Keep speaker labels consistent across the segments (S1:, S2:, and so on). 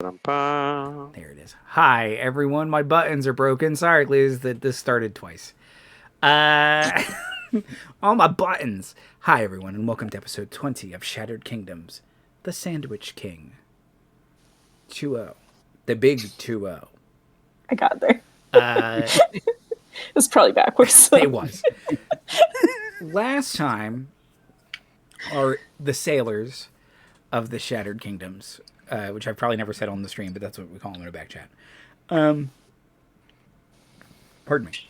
S1: Ba-dum-bum.
S2: There it is. Hi, everyone. My buttons are broken. Sorry, Liz, that this started twice. All my buttons. Hi, everyone, and welcome to episode 20 of Shattered Kingdoms, The Sandwich King. 2-0. The big 2-0.
S3: I got there. It's probably backwards. So.
S2: It was. Last time, the sailors of the Shattered Kingdoms, which I've probably never said on the stream, but that's what we call them in a back chat. Pardon me.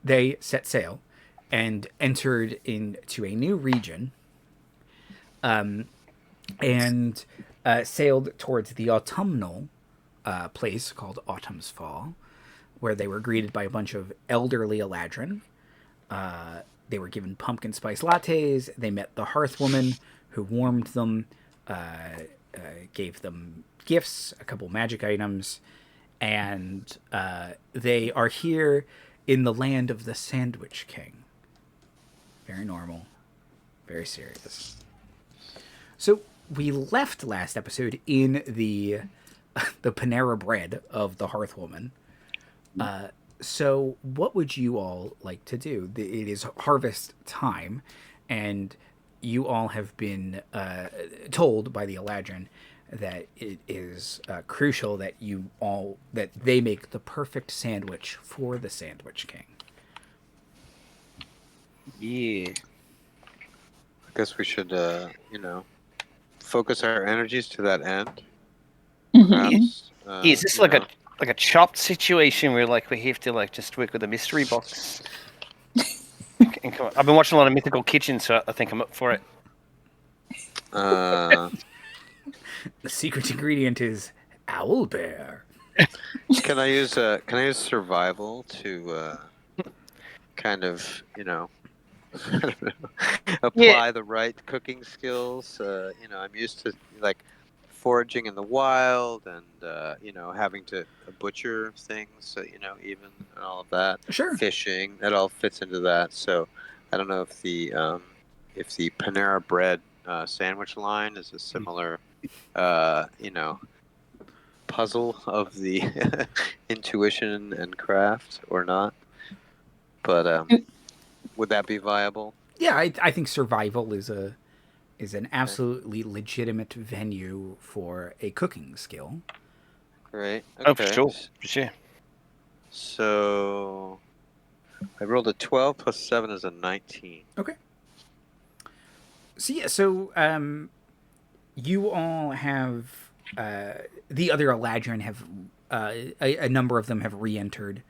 S2: They set sail and entered into a new region and sailed towards the autumnal place called Autumn's Fall, where they were greeted by a bunch of elderly Eladrin. They were given pumpkin spice lattes. They met the hearth woman who warmed them, gave them gifts, a couple magic items, and they are here in the land of the Sandwich King. Very normal, very serious. So we left last episode in the Panera bread of the hearth woman. So what would you all like to do? It is harvest time, and you all have been told by the Eladrin that it is crucial that that they make the perfect sandwich for the Sandwich King.
S1: Yeah. I guess we should, focus our energies to that end. Perhaps.
S4: Is this like a chopped situation where we have to just work with a mystery box? I've been watching a lot of Mythical Kitchen, so I think I'm up for it.
S2: The secret ingredient is owlbear.
S1: Can I use survival to kind of apply the right cooking skills? I'm used to foraging in the wild and having to butcher things, even and all of that.
S2: Sure.
S1: Fishing, that all fits into that. So I don't know if the Panera bread sandwich line is a similar puzzle of the intuition and craft or not. But would that be viable?
S2: Yeah, I think survival is an absolutely legitimate venue for a cooking skill.
S1: Great. Okay.
S4: Oh, for sure.
S1: So I rolled a 12 plus 7 is a 19.
S2: Okay. So you all have the other Eladrin have a number of them have re-entered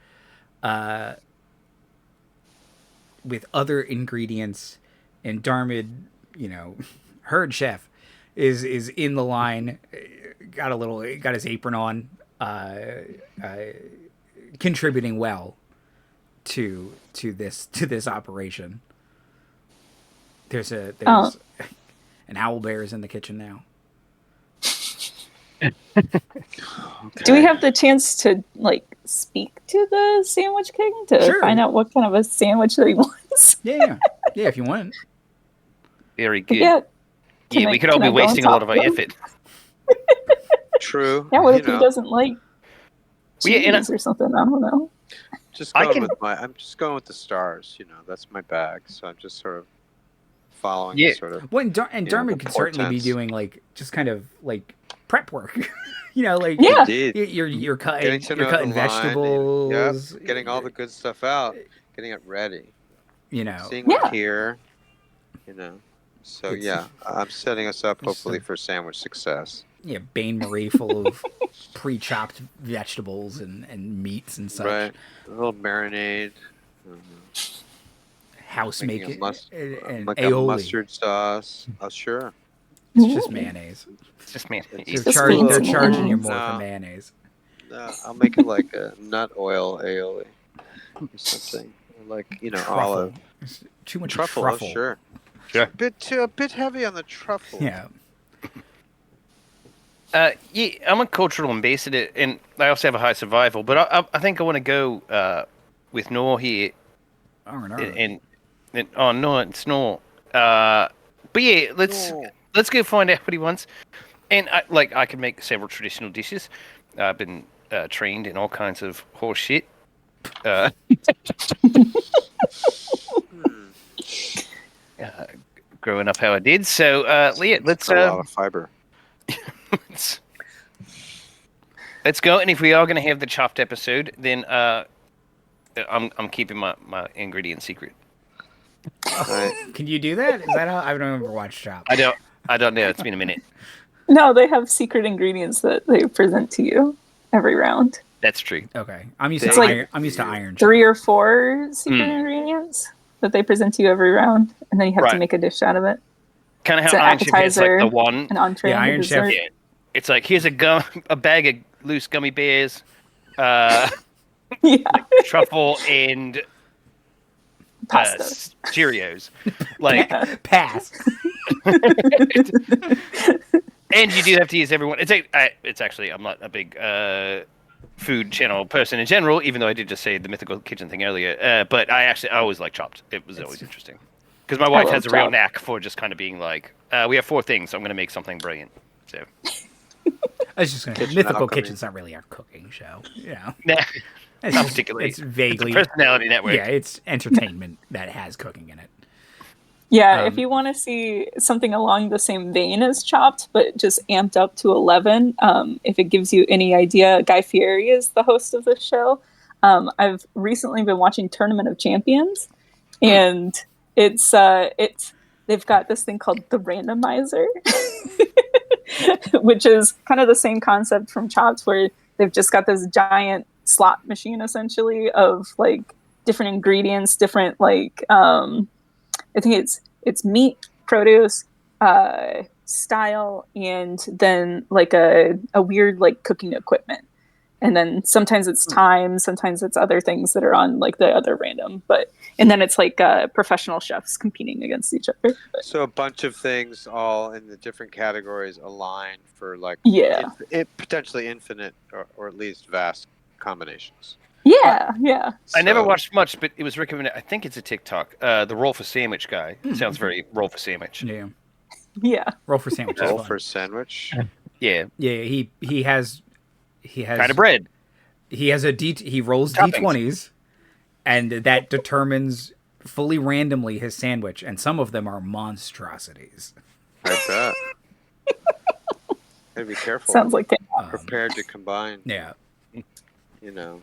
S2: with other ingredients, and Darmuid, herd chef, is in the line, got his apron on, contributing well to this operation. There's an owlbear is in the kitchen now.
S1: Okay.
S3: Do we have the chance to speak to the Sandwich King to find out what kind of a sandwich that he wants?
S2: Yeah, if you want.
S4: Very good.
S3: Yeah,
S4: we could all be wasting a lot of our effort.
S1: True.
S3: Yeah, what if he doesn't like cheese or something? I don't know.
S1: I'm just going with the stars. That's my bag. So I'm just sort of following. Sort of.
S2: Well, and Darmuid could certainly be doing just kind of prep work. You're cutting vegetables.
S1: Yep, getting all the good stuff out, getting it ready. Seeing
S3: Yeah.
S1: it here. So I'm setting us up hopefully for sandwich success.
S2: Yeah, Bain Marie full of pre-chopped vegetables and meats and such.
S1: Right, a little marinade.
S2: House make it and
S1: like
S2: aioli.
S1: a mustard sauce. Oh, sure.
S2: It's just mayonnaise.
S4: It's just mayonnaise.
S2: They're charging you more for mayonnaise.
S1: No, I'll make it like a nut oil aioli or something. Olive.
S2: Too much
S1: truffle.
S2: truffle.
S1: Oh, sure.
S4: Yeah.
S1: A bit heavy on the truffle.
S2: Yeah.
S4: I'm a cultural ambassador, and I also have a high survival. But I think I want to go with Nor here. And no, it's Nor. But yeah, let's go find out what he wants. And I can make several traditional dishes. I've been trained in all kinds of horse shit. Growing up how I did. So, Leah, let's
S1: a lot of fiber.
S4: let's go. And if we are going to have the chopped episode, then I'm keeping my ingredient secret.
S2: Can you do that? Is that how? I don't ever watch Chopped.
S4: I don't know. It's been a minute.
S3: No, they have secret ingredients that they present to you every round.
S4: That's true.
S2: Okay, I'm used to iron.
S3: 3 or 4 secret ingredients that they present to you every round, and then you have to make a dish out of it.
S4: Kind of how Iron Chef has like the one.
S3: An entree.
S2: Yeah, Iron Chef.
S3: Yeah.
S4: It's like here's a bag of loose gummy bears, truffle and
S3: pasta,
S4: Cheerios. Like
S2: pass.
S4: And you do have to use everyone. It's actually I'm not a big food channel person in general, even though I did just say the mythical kitchen thing earlier. But I always like Chopped. It was always interesting because my wife has a real knack for just kind of being like, we have 4 things, so I'm going to make something brilliant. So
S2: I was just going to say, Mythical Kitchen's not really a cooking show, you know.
S4: Nah,
S2: it's
S4: not particularly.
S2: It's vaguely
S4: it's a personality network.
S2: Yeah, it's entertainment that has cooking in it.
S3: Yeah, if you want to see something along the same vein as Chopped, but just amped up to 11, if it gives you any idea, Guy Fieri is the host of this show. I've recently been watching Tournament of Champions, and it's they've got this thing called the randomizer, which is kind of the same concept from Chopped, where they've just got this giant slot machine essentially of like different ingredients, different like I think it's meat, produce, style, and then like a weird like cooking equipment. And then sometimes it's time, sometimes it's other things that are on like the other random. And then it's like professional chefs competing against each other.
S1: So a bunch of things all in the different categories align for like potentially infinite or at least vast combinations.
S3: Yeah.
S4: I never watched much, but it was recommended. I think it's a TikTok. The roll for sandwich guy. It sounds very roll for sandwich.
S3: Yeah.
S2: Roll for sandwich.
S1: Roll for sandwich.
S4: Yeah.
S2: He has
S4: kind of bread.
S2: He has he rolls D20s, and that determines fully randomly his sandwich, and some of them are monstrosities.
S1: I bet. Gotta be careful.
S3: Sounds like
S1: prepared to combine.
S2: Yeah.
S1: You know,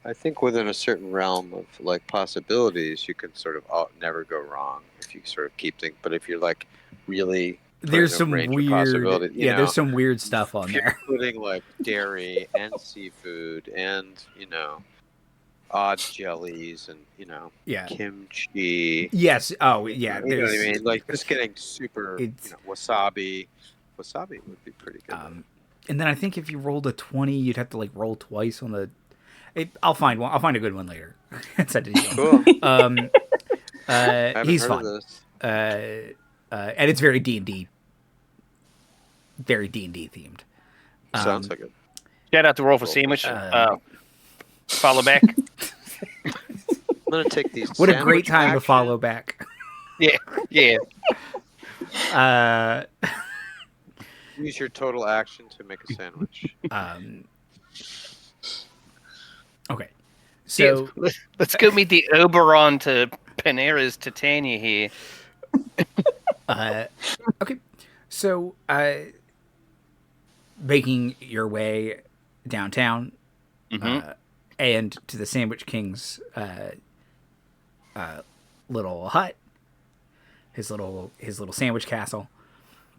S1: I think within a certain realm of like possibilities, you can sort of never go wrong if you sort of keep things. But if you're like really
S2: there's some weird there's some weird stuff on there,
S1: including like dairy and seafood and odd jellies and kimchi.
S2: Yes. Oh yeah.
S1: You know what I mean? Like just getting super. Wasabi. Wasabi would be pretty good.
S2: And then I think if you rolled a 20, you'd have to like roll twice on the. I'll find one. I'll find a good one later.
S1: Cool.
S2: He's fun. And it's very D&D. Very D&D themed.
S1: Sounds like it.
S4: Shout out to Roll for Sandwich. Follow back.
S1: I'm gonna take these.
S2: What a great time to follow back.
S4: Yeah.
S1: Use your total action to make a sandwich.
S2: Okay. So
S4: let's go meet the Oberon to Panera's Titania here.
S2: Okay. So making your way downtown and to the Sandwich King's little hut, his little sandwich castle.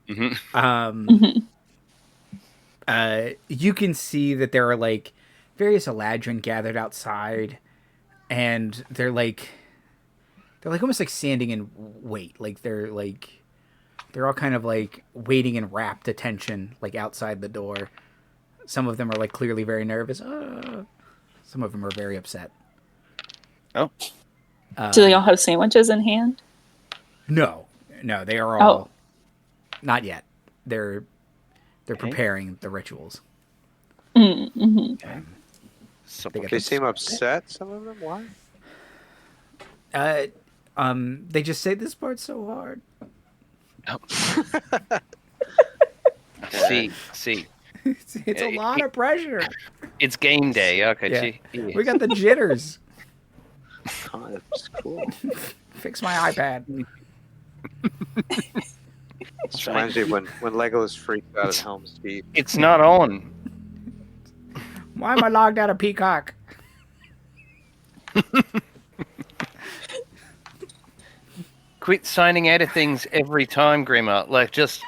S2: You can see that there are like various Eladrin gathered outside, and they're like almost like standing in wait. Like they're all kind of like waiting in rapt attention, like outside the door. Some of them are like clearly very nervous. Some of them are very upset.
S4: Oh.
S3: Do they all have sandwiches in hand?
S2: No, they are all not yet. They're preparing the rituals.
S3: Mm-hmm.
S1: They seem upset. Some of them. Why?
S2: They just say this part's so hard.
S4: See, See.
S2: It's a lot of pressure.
S4: It's game day. Okay,
S2: Yeah.
S4: gee. Yeah.
S2: We got the jitters.
S1: Oh, that's cool.
S2: Fix my iPad.
S1: This reminds me of when Legolas freaked out at Helm's Deep.
S4: It's not on.
S2: Why am I logged out of Peacock?
S4: Quit signing out of things every time, Grimmer. Like, just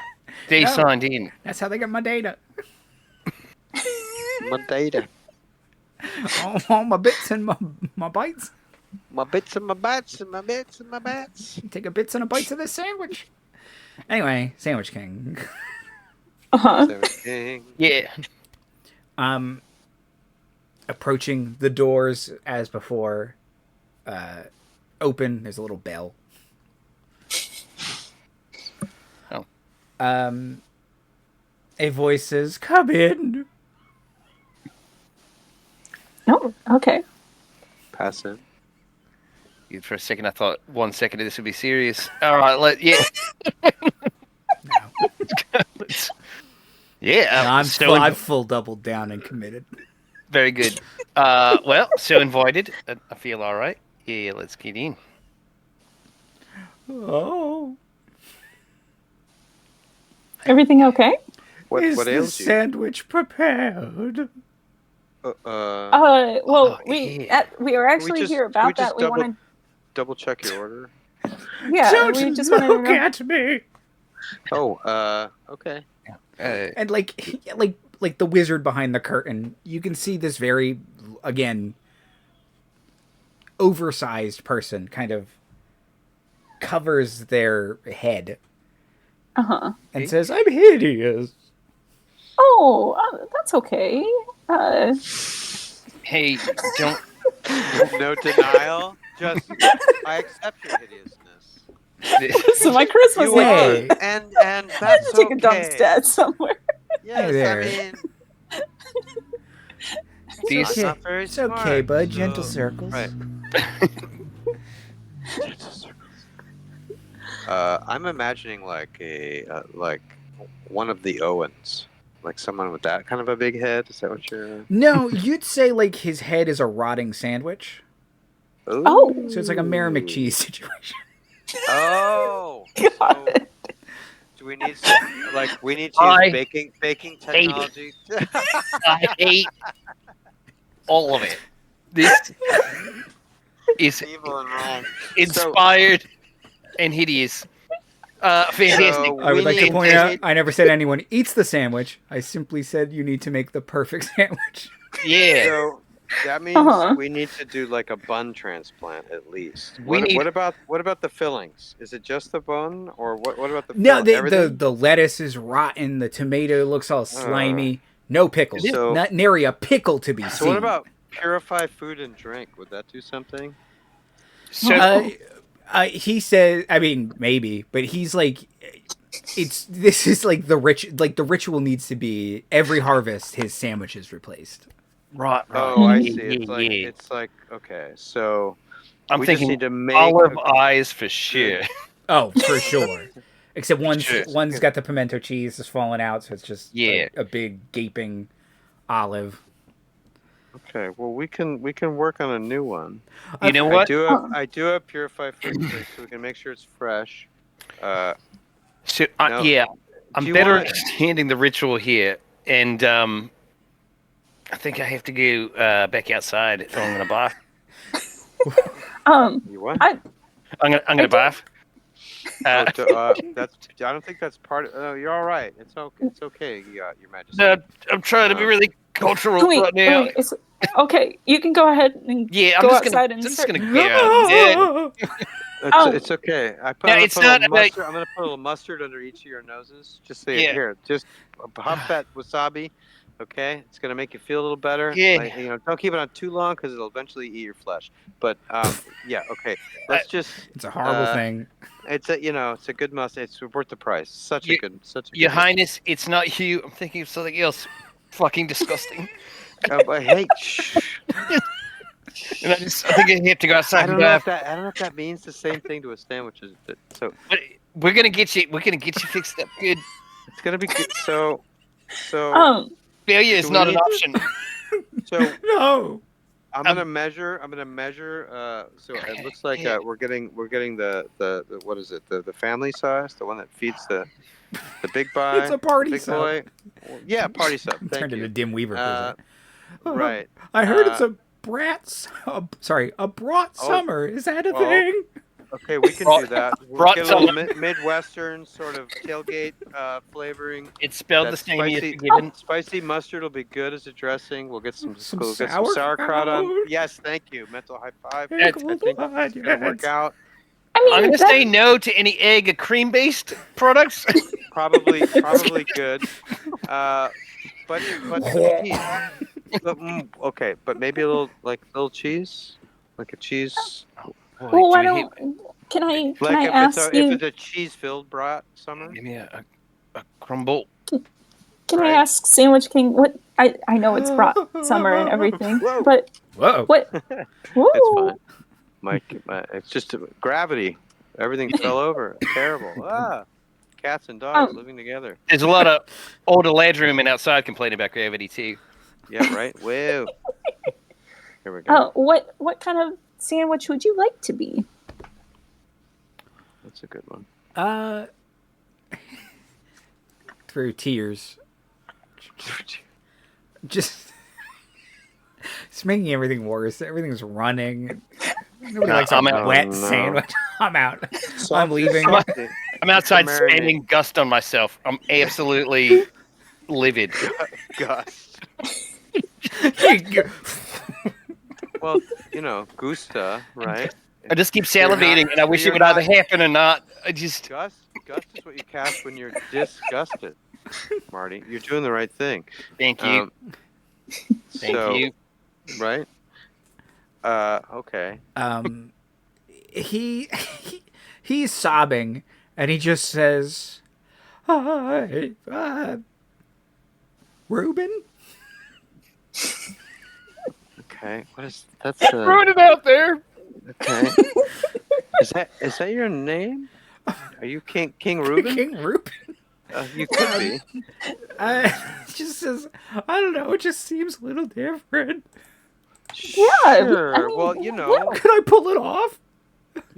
S4: stay
S2: No.
S4: signed in.
S2: That's how they get my data.
S1: My data.
S2: All my bits and my bytes.
S1: My bits and my bats and my bits and my bats.
S2: Take a bits and a bites of this sandwich. Anyway, Sandwich King.
S1: Everything.
S4: Yeah.
S2: Approaching the doors as before. Open. There's a little bell.
S4: Oh.
S2: A voice says, "Come in."
S3: Oh, okay.
S1: Pass in.
S4: For a second, I thought 1 second of this would be serious. All right, yeah.
S2: I'm full doubled down and committed.
S4: Very good. Well, so invited. I feel all right. Yeah, let's get in.
S2: Oh.
S3: Everything okay?
S2: Is
S1: What
S2: the
S1: ails you?
S2: sandwich prepared?
S3: Well,
S4: yeah.
S3: we were actually here about that. We want to.
S1: Double check your order.
S3: Yeah,
S2: Don't
S3: we just wanted to
S2: look
S3: know.
S2: at me.
S1: Oh, okay.
S2: And like the wizard behind the curtain, you can see this very, again, oversized person kind of covers their head and says, "I'm hideous."
S3: Oh, that's okay.
S4: Hey, don't.
S1: No denial. Just I accept your hideousness.
S3: So my Christmas
S1: You
S2: Hey.
S1: are, and that's
S3: take a dump
S1: okay.
S3: stat somewhere.
S1: Yes,
S2: Hey there.
S1: I mean,
S4: These-
S1: it's not very
S2: It's okay,
S1: smart,
S2: bud.
S1: so-
S2: Gentle circles.
S1: Right. I'm imagining like like one of the Owens, like someone with that kind of a big head. Is that what you're?
S2: No, you'd say like his head is a rotting sandwich.
S3: Oh.
S2: So it's like a Mary McCheese situation.
S1: Oh.
S3: God.
S1: So, do we need some, like we need to use baking technology?
S4: I hate all of it. This is
S1: Evil and wrong.
S4: inspired and hideous. Fantastic.
S1: So-
S2: I would like to
S1: need-
S2: point out, I never said anyone eats the sandwich. I simply said you need to make the perfect sandwich.
S4: Yeah.
S1: So that means we need to do like a bun transplant at least. What about the fillings? Is it just the bun, or what about the?
S2: No,
S1: everything?
S2: the lettuce is rotten. The tomato looks all slimy. No pickles.
S1: So-
S2: Not nary a pickle to be
S1: So
S2: seen.
S1: what about purify food and drink? Would that do something?
S4: So
S2: he says, I mean, maybe, but he's like, this is like the ritual needs to be every harvest his sandwich is replaced.
S4: right.
S1: Oh, I see.
S4: Yeah.
S1: It's like okay. So
S4: I'm
S1: we just
S4: thinking
S1: need to make
S4: olive eyes for sure.
S2: Oh, for sure. Except one's
S4: Sure.
S2: got the pimento cheese that's fallen out, so it's just
S4: Yeah.
S2: a big gaping olive.
S1: Okay, well we can work on a new one.
S4: You know what?
S1: I do have purify food and drink, so we can make sure it's fresh.
S4: So,
S1: No.
S4: yeah,
S1: Do
S4: I'm
S1: you
S4: better
S1: wanna-
S4: understanding the ritual here, and I think I have to go back outside if I'm gonna bath.
S1: You what?
S4: I'm gonna bath.
S1: That's. I don't think that's part of. Oh, you're all right. It's okay. It's okay, Your Majesty.
S4: No, I'm trying to be really cultural
S3: Wait,
S4: right now.
S3: wait, okay, you can go ahead and
S4: Yeah, I'm
S3: go
S4: just
S3: outside
S4: gonna,
S3: and
S4: just
S3: start.
S4: gonna get out.
S1: It's okay.
S4: No, it's not about-
S1: I'm gonna put a little mustard under each of your noses. Just say
S4: Yeah.
S1: it here. Just huff that wasabi. Okay, it's gonna make you feel a little better.
S4: Yeah.
S1: Like, don't keep it on too long because it'll eventually eat your flesh. But yeah, okay. Let's just.
S2: It's a horrible thing.
S1: It's a it's a good mustard. It's worth the price. Such a good.
S4: Your Highness, it's not you. I'm thinking of something else. Fucking disgusting.
S1: But hey, shh.
S4: And I think I have to go outside
S1: I
S4: and
S1: don't know
S4: bath.
S1: if that means the same thing to a sandwich. So
S4: But we're gonna get you. We're gonna get you fixed up good.
S1: it's gonna be good. So So
S4: Failure is
S1: Do we
S4: not an
S1: need to-
S4: option.
S1: so
S2: No.
S1: I'm gonna measure. So it looks like we're getting the what is it? The family size, the one that feeds the big boy.
S2: It's a party
S1: the big
S2: sub.
S1: boy. Yeah, party sub. Thank
S2: Turned
S1: you.
S2: into Dim Weaver for a second.
S1: Right.
S2: I heard it's a brat summer. Is that a thing?
S1: Okay, we can do that. We'll
S4: Brought
S1: get a little
S4: some-
S1: Midwestern sort of tailgate flavoring.
S4: It's spelled
S1: That
S4: the same as
S1: spicy-
S4: forgiven.
S1: Spicy mustard will be good as a dressing. We'll get some
S2: Some
S1: sauerkraut on.
S2: sauerkraut.
S1: Yes, thank you. Mental high five.
S2: Hey,
S1: I
S2: cool
S1: think
S2: blood,
S1: it's gonna work
S2: yes.
S1: out.
S3: I mean,
S4: I'm going to
S3: that-
S4: say no to any egg or cream-based products.
S1: Probably good. But okay, but maybe a little cheese, like a cheese.
S3: well, why don't? Can I
S1: Like
S3: ask
S1: if
S3: you?
S1: it's a cheese-filled brat summer.
S4: Give me a crumble.
S3: Can I
S1: right.
S3: ask Sandwich King? What I know it's brought summer and everything,
S1: Whoa.
S3: but
S2: Whoa.
S3: what?
S1: It's
S3: Woo.
S1: fine. Mike, it's just gravity. Everything fell over. Terrible. Cats and dogs living together.
S4: There's a lot of older lads rooming outside complaining about gravity too.
S1: Yeah, right. Whoa. Here we go.
S3: What kind of sandwich would you like to be?
S1: That's a good one.
S2: Through tears. Just it's making everything worse. Everything's running. Nobody likes a
S4: I'm out.
S2: wet
S1: No.
S2: sandwich. I'm out. I'm leaving.
S4: I'm outside
S1: Marinate.
S4: spending gust on myself. I'm absolutely livid.
S1: Gus. Well, Gusta, right?
S4: I just keep salivating, and I wish it would either happen or not. I just
S1: Gust is what you cast when you're disgusted, Marty. You're doing the right thing.
S4: thank you, thank
S1: so,
S4: you.
S1: Right? Okay.
S2: He's sobbing, and he just says, "Hi, Reuben."
S1: Okay. What is that's?
S4: Throwing it out there.
S1: Okay. Is that your name? Are you King Reuben?
S2: King Reuben.
S1: You could be.
S2: It just says, I don't know. It just seems a little different.
S1: Sure.
S3: I mean,
S1: Well,
S2: Could I pull it off?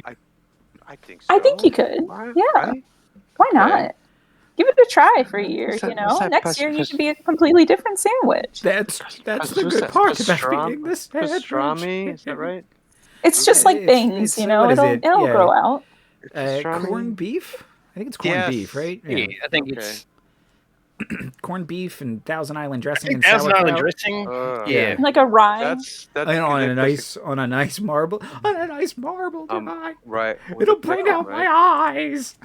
S1: I think so.
S3: I think you could.
S1: Right?
S3: Yeah.
S1: Right?
S3: Why not? Give it a try for a year.
S1: What's that
S3: Next year you could be a completely different sandwich.
S2: That's the
S1: What's
S2: good
S1: that?
S2: part about
S1: Pastrami?
S2: being this sandwich.
S1: Pastrami? Is that right?
S3: It's just like
S2: It's-
S3: things,
S2: it's- what is
S3: It'll
S2: it?
S3: it'll
S2: Yeah.
S3: grow out.
S1: Pastrami?
S2: Corned beef? I think it's corned
S1: Yes.
S2: beef, right?
S4: Yeah, I think it's
S2: Corned beef and Thousand Island dressing and
S4: Thousand Island
S2: sauerkraut.
S4: dressing.
S1: Uh,
S4: Yeah.
S3: Like a rye.
S1: That's
S2: On a
S1: good.
S2: nice marble dye.
S1: Right. with
S2: It'll
S1: the
S2: bring
S1: pickle,
S2: out
S1: right?
S2: my eyes.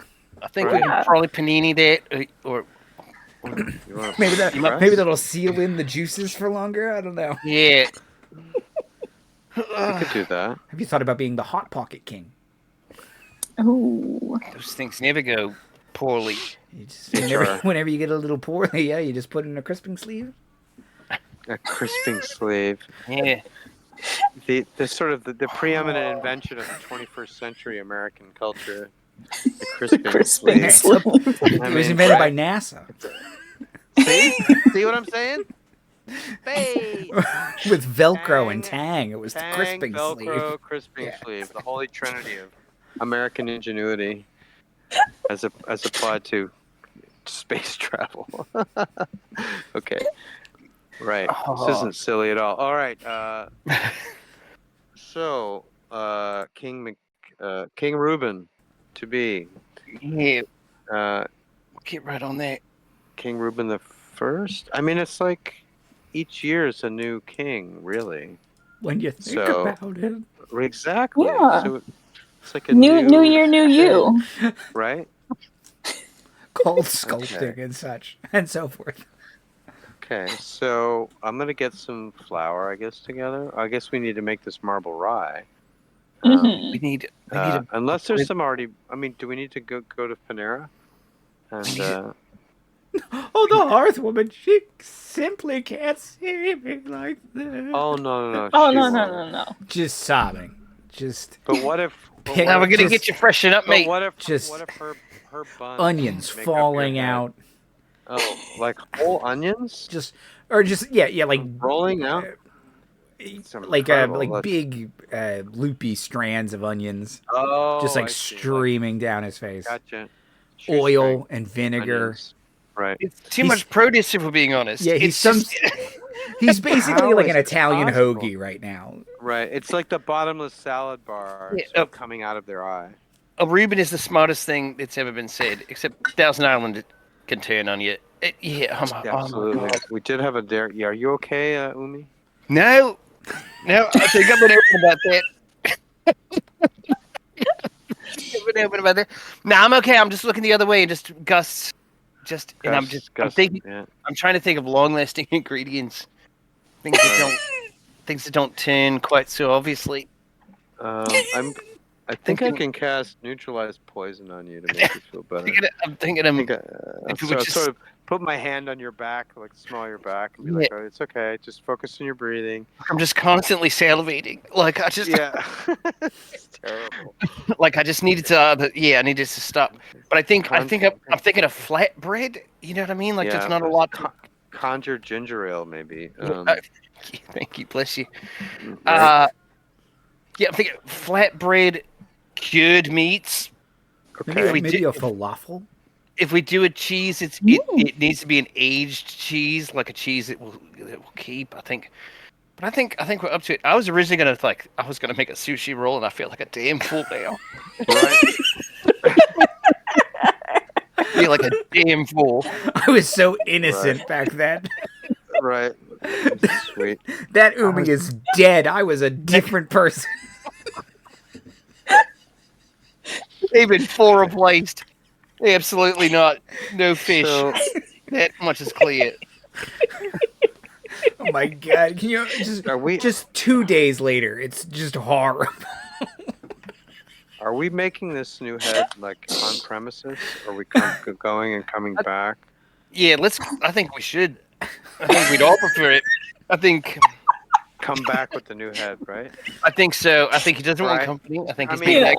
S4: I think
S1: Right.
S4: we can probably panini that, or
S1: You wanna
S2: Maybe
S1: press?
S2: maybe that'll seal in the juices for longer. I don't know.
S4: yeah.
S1: You could do that.
S2: Have you thought about being the hot pocket king?
S3: Ooh.
S4: Those things never go poorly.
S2: You just,
S1: Sure.
S2: whenever you get a little poorly, you just put it in a crisping sleeve.
S1: A crisping sleeve.
S4: Yeah.
S1: The sort of the preeminent invention of the 21st century American culture. The crisping,
S3: Crisping
S1: sleeve.
S3: sleeve.
S2: It was invented by NASA
S1: See what I'm saying? Hey.
S2: with Velcro and
S1: Tang,
S2: Tang. It was the
S1: Tang,
S2: crisping
S1: Velcro,
S2: sleeve.
S1: crisping
S2: Yeah.
S1: sleeve. The holy trinity of American ingenuity as applied to space travel. Okay. Right. This isn't silly at all. All right. So, King Reuben to be
S4: Yeah.
S1: uh,
S4: Get right on that.
S1: King Reuben the First. I mean, it's like each year is a new king, really.
S2: When you think
S1: So-
S2: about it.
S1: Exactly.
S3: Yeah.
S1: So it's like a
S3: New year, new you.
S1: right?
S2: Cold sculpting and such and so forth.
S1: Okay, so I'm gonna get some flour, I guess, together. I guess we need to make this marble rye.
S3: Mhm.
S4: We need
S1: Unless there's some already. I mean, do we need to go to Panera? And
S2: Oh, the hearth woman, she simply can't see me like this.
S1: oh no,
S3: Oh
S1: she
S3: no,
S1: won't.
S3: no.
S2: Just sobbing. Just
S1: But what if?
S2: Pick-
S4: Now we're gonna
S2: Just-
S4: get you freshen up,
S1: But
S4: mate.
S1: what if?
S2: Just
S1: What if her buns
S2: onions
S1: make up your
S2: falling
S1: head?
S2: out.
S1: Oh, like whole onions
S2: just like
S1: rolling out. It's incredible.
S2: like big loopy strands of onions, just
S1: Oh,
S2: like
S1: I see.
S2: streaming down his face.
S1: Gotcha.
S2: Oil
S1: Shoestring
S2: and vinegar.
S1: onions. Right.
S4: It's too
S2: He's-
S4: much produce, if we're being honest.
S2: Yeah,
S4: it's just
S2: he's basically
S1: How
S2: like
S1: is
S2: an
S1: it
S2: Italian
S1: possible?
S2: hoagie right now.
S1: Right. It's like the bottomless salad bar
S4: Yeah,
S1: sort of coming out of their eye.
S4: a Reuben is the smartest thing that's ever been said, except Thousand Island can turn on you.
S1: Yeah,
S4: oh my
S1: absolutely.
S4: God.
S1: We did have a dare. Yeah, are you okay, Umi?
S4: No, I think I'm gonna open about that. I've been open about that. No, I'm okay. I'm just looking the other way and just gusts. And I'm thinking.
S1: Yeah.
S4: I'm trying to think of long-lasting ingredients, things that don't turn quite so obviously.
S1: I think I can cast neutralize poison on you to make you feel better.
S4: I'm thinking. If it would just-
S1: sort of put my hand on your back, like smell your back, and be like, "Oh, it's okay. Just focus on your breathing."
S4: I'm just constantly salivating. Like I just.
S1: Yeah, it's terrible.
S4: Like I just needed to. I needed to stop. But I'm thinking of flatbread. You know what I mean? Like there's not a lot.
S1: Conjure ginger ale, maybe.
S4: Thank you, bless you.
S1: Right.
S4: I'm thinking flatbread, cured meats.
S1: Okay.
S2: Maybe a falafel.
S4: If we do a cheese, it needs to be an aged cheese, like a cheese that will keep. I think we're up to it. I was originally gonna make a sushi roll, and I feel like a damn fool now.
S1: Right.
S4: I feel like a damn fool.
S2: I was so innocent back then.
S1: Right. Sweet.
S2: That Umi is dead. I was a different person.
S4: They've been full replaced. Absolutely not. No fish.
S1: So,
S4: That much is clear.
S2: Oh my god! Can you just 2 days later? It's just horrible.
S1: are we making this new head like on premises? Are we going and coming back?
S4: Yeah, I think we should. I think we'd all prefer it. I think
S1: Come back with the new head, right?
S4: I think so. I think he doesn't want
S1: Right.
S4: company. I think
S1: I
S4: he's
S1: mean,
S4: being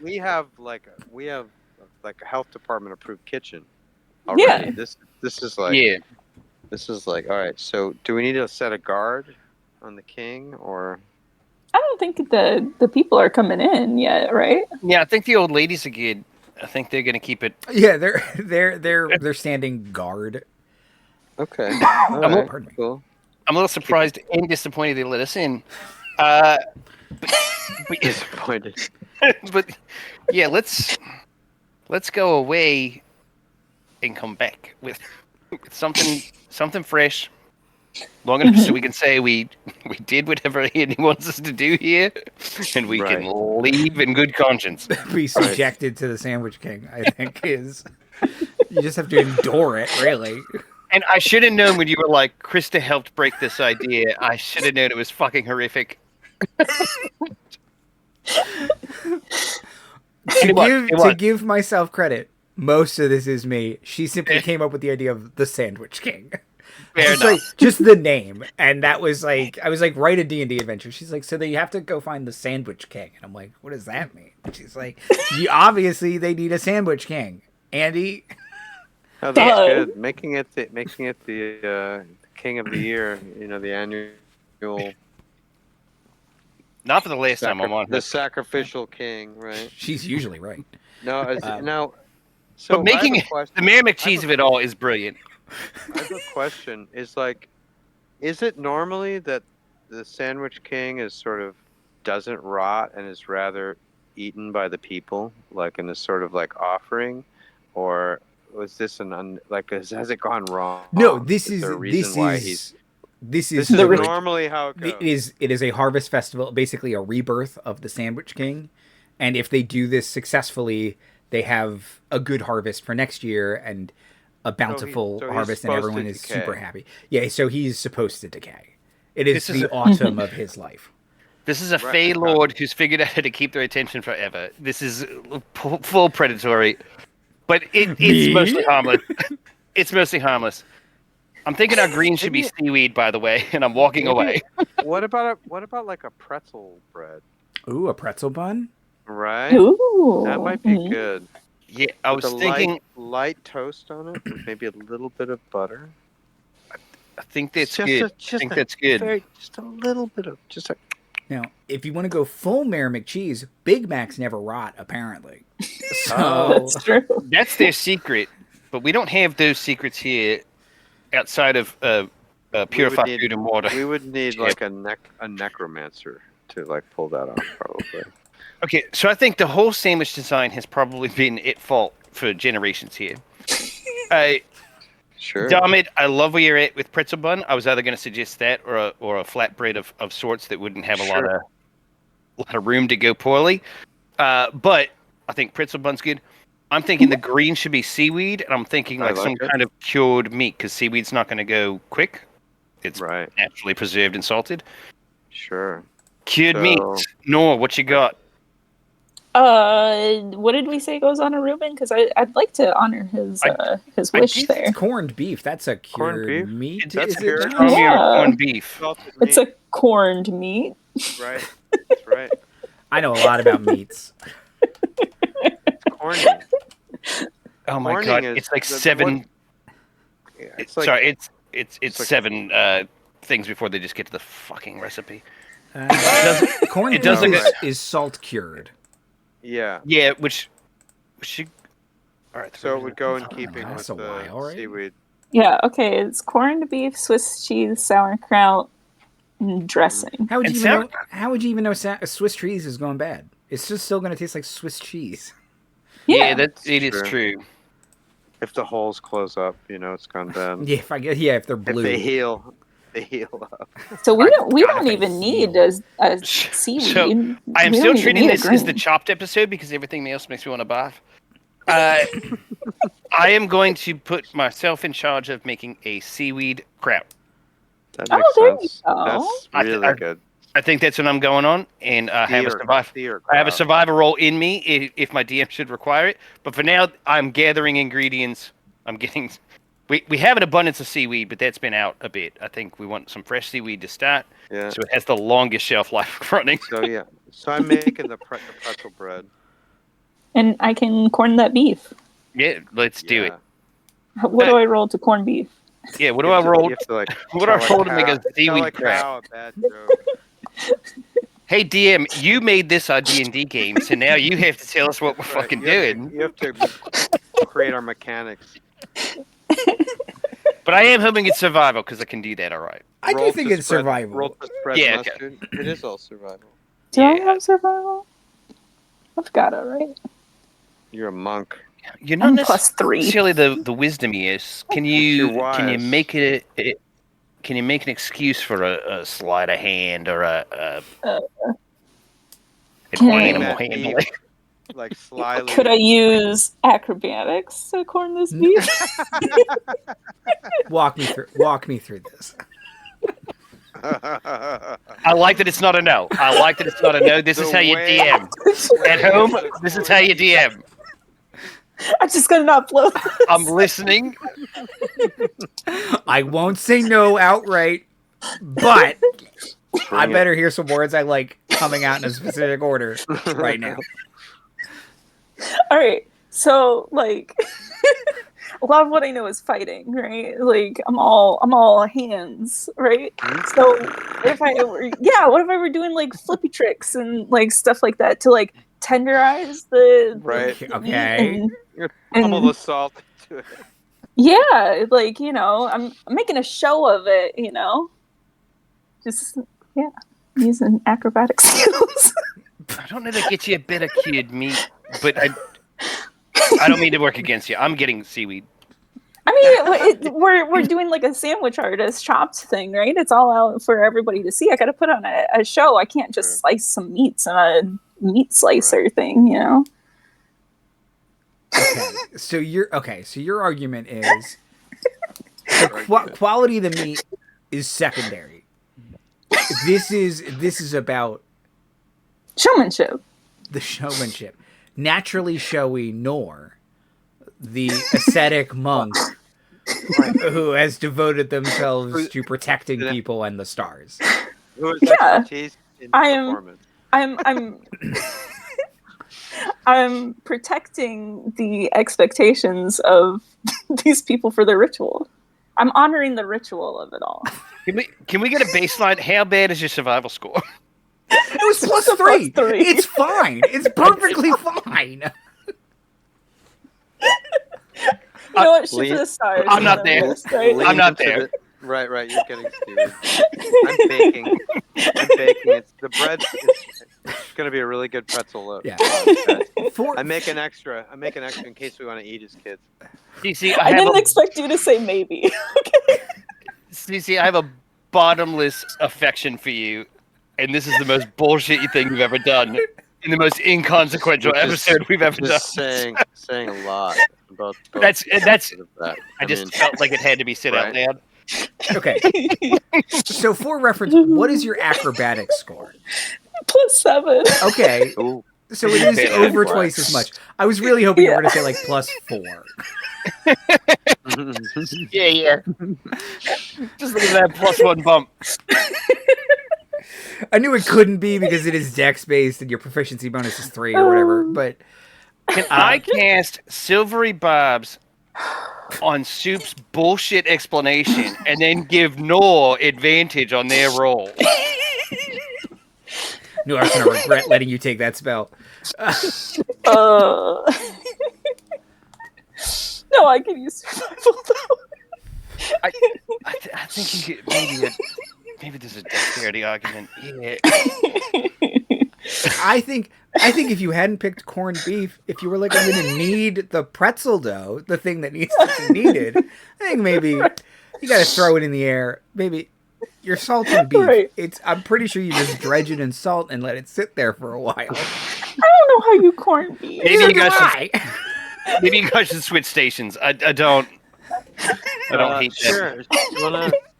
S1: we have like a health department approved kitchen already.
S3: Yeah.
S1: This is like
S4: yeah.
S1: This is like, all right. So, do we need to set a guard on the king, or?
S3: I don't think the people are coming in yet, right?
S4: Yeah, I think the old ladies are good. I think they're gonna keep it.
S2: Yeah, they're standing guard.
S1: Okay.
S2: Pardon me.
S1: Cool.
S4: I'm a little surprised and disappointed they let us in.
S1: Disappointed.
S4: But yeah, let's go away and come back with something fresh, long enough so we can say we did whatever he wants us to do here, and we can leave in good conscience.
S2: Be subjected to the Sandwich King. I think is you just have to endure it, really.
S4: And I should have known when you were like, Krista helped break this idea. I should have known it was fucking horrific.
S2: To give myself credit, most of this is me. She simply came up with the idea of the Sandwich King. Just the name, and that was like, I was like, write a D&D adventure. She's like, so then you have to go find the Sandwich King, and I'm like, what does that mean? And she's like, obviously they need a Sandwich King, Andy.
S1: Oh, that's good. Making it the king of the year. You know, the annual.
S4: Not for the last time I'm on.
S1: The sacrificial king, right?
S2: She's usually right.
S1: No, now. So
S4: but making the Mayor McCheese of it all is brilliant.
S1: I have a question. Is it normally that the Sandwich King is sort of doesn't rot and is rather eaten by the people, like in a sort of like offering, or was this has it gone wrong?
S2: No, this is
S1: normally how it goes.
S2: It is a harvest festival, basically a rebirth of the Sandwich King, and if they do this successfully, they have a good harvest for next year and a bountiful harvest, and everyone is super happy. Yeah, so he's supposed to decay. It is the autumn of his life.
S4: This is a Fey Lord who's figured out how to keep their attention forever. This is full predatory, but it's mostly harmless. It's mostly harmless. I'm thinking our green should be seaweed, by the way, and I'm walking away.
S1: What about like a pretzel bread?
S2: Ooh, a pretzel bun?
S1: Right.
S3: Ooh.
S1: That might be good.
S4: Yeah, I was thinking.
S1: Light toast on it with maybe a little bit of butter.
S4: I think that's good. I think that's good.
S1: Just a little bit of
S2: Now, if you want to go full Mayor McCheese, Big Macs never rot, apparently.
S3: That's true.
S4: That's their secret, but we don't have those secrets here outside of purified food and water.
S1: We would need like a necromancer to like pull that off, probably.
S4: Okay, so I think the whole sandwich design has probably been at fault for generations here.
S1: Sure.
S4: Darmuid, I love where you're at with pretzel bun. I was either going to suggest that or a flatbread of sorts that wouldn't have a lot of room to go poorly. But I think pretzel bun's good. I'm thinking the green should be seaweed, and I'm thinking like some kind of cured meat because seaweed's not going to go quick. It's naturally preserved and salted.
S1: Sure.
S4: Cured meats. Noah, what you got?
S3: What did we say goes on a Reuben? Because I'd like to honor his wish there.
S2: Corned beef. That's a cured meat.
S4: That's
S2: cured
S4: corned beef.
S3: It's a corned meat.
S1: Right. That's right.
S2: I know a lot about meats.
S1: It's corny.
S4: Oh my god! It's like seven. It's seven things before they just get to the fucking recipe.
S2: Corned beef is salt cured.
S1: Yeah.
S4: Yeah, which should. All right.
S1: So it would go in keeping with the seaweed.
S3: Yeah. Okay. It's corned beef, Swiss cheese, sauerkraut, and dressing.
S2: How would you even know Swiss cheese is going bad? It's just still going to taste like Swiss cheese.
S4: Yeah, it is true.
S1: If the holes close up, it's gone bad.
S2: Yeah, if they're blue.
S1: If they heal up.
S3: So we don't even need a seaweed.
S4: So I am still treating this as the chopped episode because everything else makes me want to barf. I am going to put myself in charge of making a seaweed kraut.
S1: That makes sense.
S3: That's
S1: really good.
S4: I think that's what I'm going on, and I have a survivor role in me if my DM should require it. But for now, I'm gathering ingredients. I'm getting. We have an abundance of seaweed, but that's been out a bit. I think we want some fresh seaweed to start, so it has the longest shelf life running.
S1: So I'm making the pretzel bread,
S3: and I can corn that beef.
S4: Yeah, let's do it.
S3: What do I roll to corn beef?
S4: Yeah, what do I roll? What do I roll to make a seaweed crab? Hey DM, you made this our D&D game, so now you have to tell us what we're fucking doing.
S1: You have to create our mechanics.
S4: But I am hoping it's survival because I can do that all right.
S2: I do think it's survival.
S1: Roll to spread mustard. It is all survival.
S3: Do I have survival? I've got it, right?
S1: You're a monk.
S4: You're not
S3: +3.
S4: necessarily the wisdom is. Can you make it? Can you make an excuse for a sleight of hand or an animal handling?
S1: Like slyly.
S3: Could I use acrobatics to corn this beef?
S2: Walk me through this.
S4: I like that it's not a no. This is how you DM. At home, this is how you DM.
S3: I'm just gonna not blow this.
S4: I'm listening.
S2: I won't say no outright, but I better hear some words I like coming out in a specific order right now.
S3: All right, so like a lot of what I know is fighting, right? Like I'm all hands, right? So what if I were doing like flippy tricks and like stuff like that to like tenderize the
S2: okay.
S1: Pummel the salt to it.
S3: Yeah, like I'm making a show of it, just using acrobatic skills.
S4: I don't know that gets you a bit of cured meat, but I don't mean to work against you. I'm getting seaweed.
S3: I mean, we're doing like a sandwich artist chopped thing, right? It's all out for everybody to see. I got to put on a show. I can't just slice some meats on a meat slicer thing,
S2: Okay, so your argument is the quality of the meat is secondary. This is about
S3: showmanship.
S2: The showmanship. Naturally showy Nor, the ascetic monk who has devoted themselves to protecting people and the stars.
S1: Who has expertise in performance.
S3: I'm I'm protecting the expectations of these people for the ritual. I'm honoring the ritual of it all.
S4: Can we get a baseline? How bad is your survival score?
S2: It was plus
S3: a
S2: three.
S3: +3.
S2: It's fine. It's perfectly fine.
S3: You know what? Shoot for the stars.
S4: I'm not there.
S3: Right?
S4: I'm not there.
S1: Right. You're getting skewered. I'm baking. It's the bread. It's going to be a really good pretzel loaf.
S2: Yeah.
S1: I make an extra in case we want to eat as kids.
S4: CC,
S3: I didn't expect you to say maybe. Okay.
S4: CC, I have a bottomless affection for you, and this is the most bullshit thing you've ever done in the most inconsequential episode we've ever done.
S1: Saying a lot about
S4: that's.
S1: that.
S4: I just felt like it had to be said out loud.
S2: Okay. So for reference, what is your acrobatics score?
S3: +7.
S2: Okay.
S1: Ooh.
S2: So it is over twice as much. I was really hoping you were going to say like +4.
S4: Yeah. Just look at that +1 bump.
S2: I knew it couldn't be because it is dex based and your proficiency bonus is 3 or whatever. But
S4: can I cast Silvery Barbs on Soup's bullshit explanation and then give Nor advantage on their roll?
S2: Noir's going to regret letting you take that spell.
S3: No, I can use survival though.
S4: I think you could maybe there's a dexterity argument. Yeah.
S2: I think if you hadn't picked corned beef, if you were like, I'm going to need the pretzel dough, the thing that needs to be needed, I think maybe you got to throw it in the air. Maybe you're salting beef.
S3: Right.
S2: I'm pretty sure you just dredge it in salt and let it sit there for a while.
S3: I don't know how you corn beef.
S4: Maybe you guys should switch stations. I don't hate that.
S1: Sure. Do you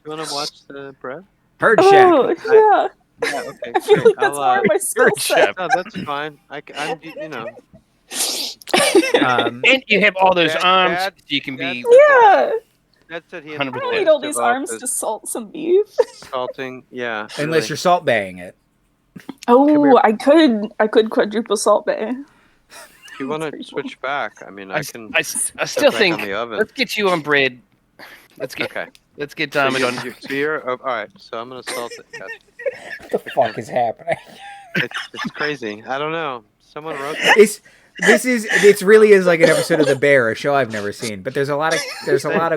S1: wanna watch the bread?
S2: Herd check.
S3: Oh, yeah.
S1: Yeah, okay.
S3: I feel like that's more of my skill set.
S1: No, that's fine. I'm you know.
S4: And you have all those arms, so you can be.
S3: Yeah.
S1: Dad said he
S3: I don't need all these arms to salt some beef.
S1: Salting, yeah.
S2: Unless you're salt baying it.
S3: Oh, I could quadruple salt bay.
S1: If you want to switch back, I mean, I can.
S4: I still think.
S1: On the oven.
S4: Let's get you on bread. Let's get Darmuid on.
S1: So you're all right. So I'm gonna salt it. Gotcha.
S2: What the fuck is happening?
S1: It's crazy. I don't know. Someone wrote
S2: It really is like an episode of The Bear, a show I've never seen. But there's a lot of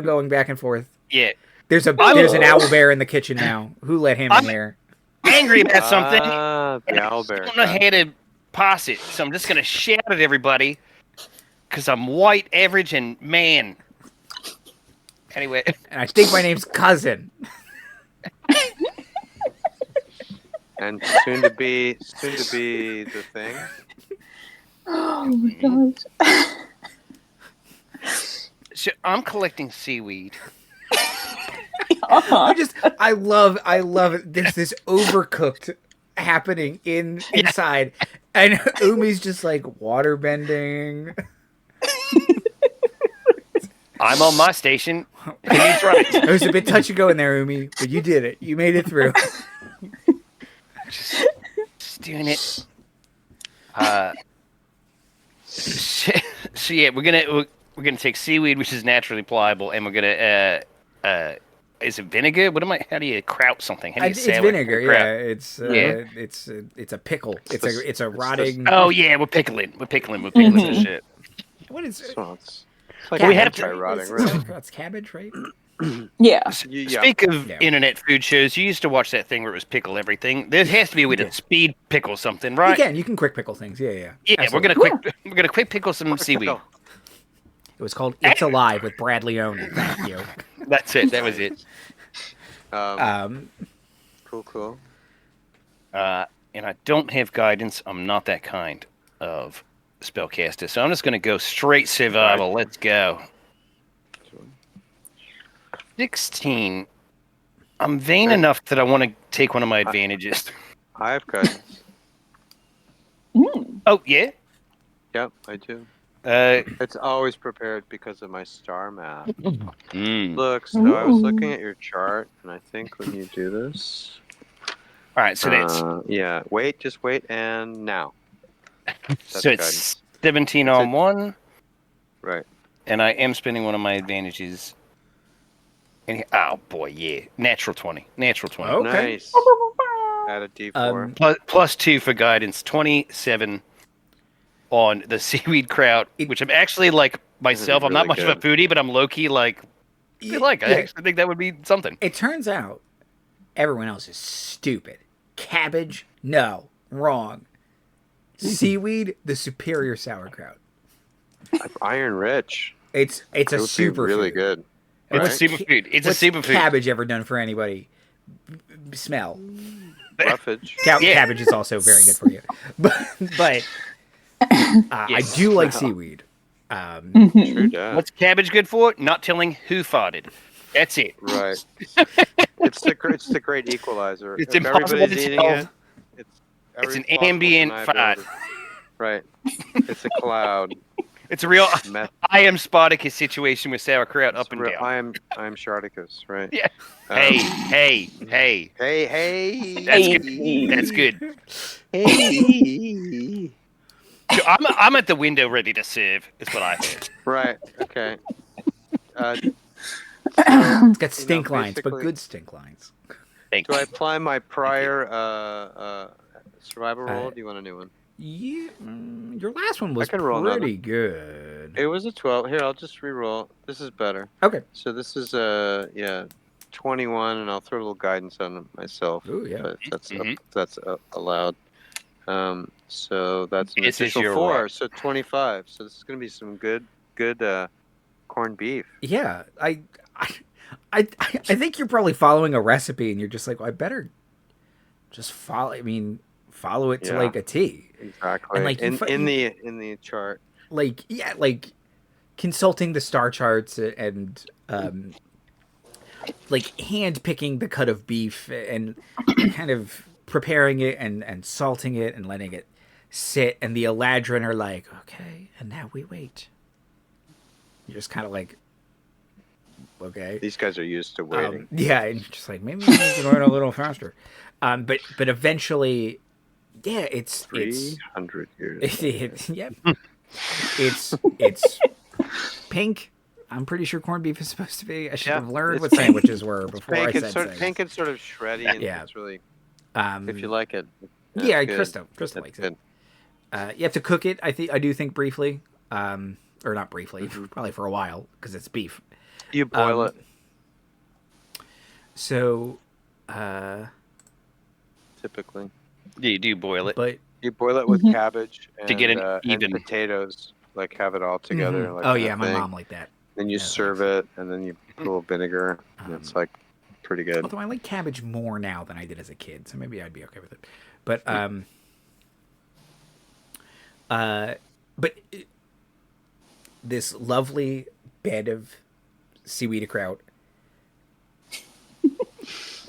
S2: going back and forth.
S4: Yeah.
S2: There's an owl bear in the kitchen now. Who let him in here?
S4: Angry about something.
S1: The owl bear.
S4: I don't know how to pass it, so I'm just gonna shout at everybody because I'm white, average, and man. Anyway,
S2: and I think my name's Cousin.
S1: And soon to be the thing.
S3: Oh my gosh.
S4: So I'm collecting seaweed.
S2: I love it. There's this overcooked happening inside, and Umi's just like water bending.
S4: I'm on my station. He's right.
S2: It was a bit touch and go in there, Umi, but you did it. You made it through.
S4: Just doing it. So yeah, we're gonna take seaweed, which is naturally pliable, and we're gonna is it vinegar? How do you kraut something? How do you
S2: it's vinegar.
S4: Yeah,
S2: it's a pickle. It's a rotting.
S4: Oh yeah, we're pickling this shit.
S2: What is it?
S1: Like
S2: we
S1: have to try rotting, really.
S2: That's cabbage, right?
S3: Yeah.
S4: Speak of internet food shows, you used to watch that thing where it was pickle everything. There has to be a way to speed pickle something, right?
S2: You can quick pickle things. Yeah.
S4: Yeah,
S2: Absolutely.
S4: we're gonna quick pickle some seaweed.
S2: It was called It's Alive with Brad Leone. Thank you.
S4: That's it. That was it.
S1: Cool.
S4: And I don't have guidance. I'm not that kind of spellcaster, so I'm just gonna go straight survival. Let's go. 16. I'm vain enough that I want to take one of my advantages.
S1: I have guidance.
S4: Oh yeah.
S1: Yep, I do. It's always prepared because of my star map. Look, so I was looking at your chart, and I think when you do this...
S4: Alright, so that's...
S1: yeah, just wait, and now. That's
S4: so it's 17
S1: That's
S4: on
S1: it.
S4: one,
S1: Right.
S4: and I am spending one of my advantages. And oh boy, yeah, natural 20, natural 20.
S2: Oh. Okay.
S1: Nice. Add a D4.
S4: Plus 2 for guidance, 27 on the seaweed kraut, which I'm actually like myself. I'm not
S1: really
S4: much of a foodie, but I'm low key like. I actually think that would be something.
S2: It turns out everyone else is stupid. Cabbage, no, wrong. Seaweed, the superior sauerkraut.
S1: Iron rich.
S2: It's a
S1: It would be
S2: super
S1: really
S2: food.
S1: good.
S4: It's a
S1: Right?
S4: superfood. It's a
S2: What's
S4: superfood.
S2: cabbage ever done for anybody? Smell.
S1: Roughage.
S4: Yeah.
S2: Cabbage is also very good for you, but I do like seaweed.
S1: True that.
S4: What's cabbage good for? Not telling who farted. That's it.
S1: Right. It's the great equalizer.
S4: It's
S1: If
S4: impossible
S1: everybody's
S4: to
S1: eating
S4: tell.
S1: it,
S4: It's an
S1: possible
S4: ambient
S1: deniability.
S4: fart.
S1: Right. It's a cloud.
S4: It's a real
S1: Meth.
S4: I am Spartacus situation with sauerkraut up and down.
S1: I am Sharticus, right?
S4: Yeah.
S1: Um,
S4: Hey.
S1: Hey.
S4: That's good. That's good.
S1: Hey.
S4: So I'm at the window ready to serve, is what I heard.
S1: Right. Okay.
S2: It's got stink lines, but
S1: basically-
S2: good stink lines.
S4: Thank
S1: Do I
S4: you.
S1: apply my prior survival roll? Do you want a new one?
S2: Yeah, your last one was
S1: can roll
S2: pretty good.
S1: It was a 12. Here, I'll just re-roll. This is better.
S2: Okay.
S1: So this is 21, and I'll throw a little guidance on it myself.
S2: Ooh, yeah.
S1: But that's
S4: Mhm.
S1: allowed. So that's an
S4: This is
S1: additional
S4: your
S1: 4,
S4: roll.
S1: so 25. So this is going to be some good corned beef.
S2: Yeah, I think you're probably following a recipe, and you're just like, well, I better just follow. I mean, follow it to
S1: Yeah.
S2: like a T.
S1: Exactly.
S2: And, like,
S1: in the chart.
S2: Like, yeah, like consulting the star charts and like hand picking the cut of beef and kind of preparing it and salting it and letting it sit. And the Eladrin are like, okay, and now we wait. You're just kind of like, okay.
S1: These guys are used to waiting.
S2: Yeah, and you're just like, maybe we need to go a little faster. But eventually, yeah, it's
S1: 300 years.
S2: yep. It's pink. I'm pretty sure corned beef is supposed to be. I should have learned
S1: it's
S2: what
S1: pink.
S2: sandwiches were before I
S1: Pink
S2: said
S1: and sort
S2: things.
S1: pink and sort of shreddy, and
S2: Yeah.
S1: it's really
S2: Um,
S1: if you like it.
S2: yeah,
S1: it's good.
S2: Krista
S1: That's
S2: likes
S1: good.
S2: it. You have to cook it. I do think briefly, or not briefly,
S1: Mm-hmm.
S2: probably for a while because it's beef.
S1: You boil it
S2: So,
S1: typically.
S4: Yeah, you do boil it.
S2: but
S1: You boil it with cabbage and,
S4: To get an
S1: and
S4: even-
S1: potatoes. Like have it all together.
S2: mhm.
S1: Like
S2: Oh
S1: that
S2: yeah, my
S1: thing.
S2: mom liked that.
S1: Then you
S2: Yeah,
S1: serve it, and then you put a little vinegar. And it's like pretty good.
S2: Although I like cabbage more now than I did as a kid, so maybe I'd be okay with it. But this lovely bed of seaweed kraut,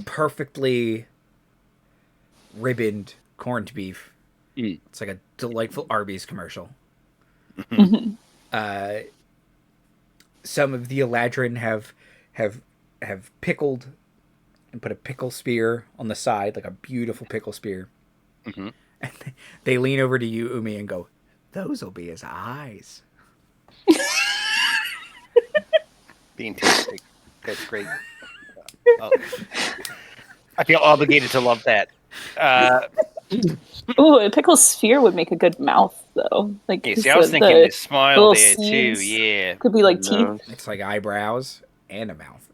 S2: perfectly ribboned corned beef.
S4: Mm.
S2: It's like a delightful Arby's commercial. Some of the Eladrin have pickled and put a pickle spear on the side, like a beautiful pickle spear.
S4: Mhm.
S2: And they lean over to you, Umi, and go, "Those'll be his eyes."
S4: Fantastic. That's great. Oh. I feel obligated to love that.
S3: Ooh, a pickle sphere would make a good mouth, though. Like,
S4: Yeah,
S3: 'cause
S4: see, I was
S3: the-
S4: thinking
S3: the
S4: this smile
S3: little
S4: there
S3: seeds
S4: too. Yeah,
S3: Could be like
S1: No.
S3: teeth.
S2: It's like eyebrows and a mouth.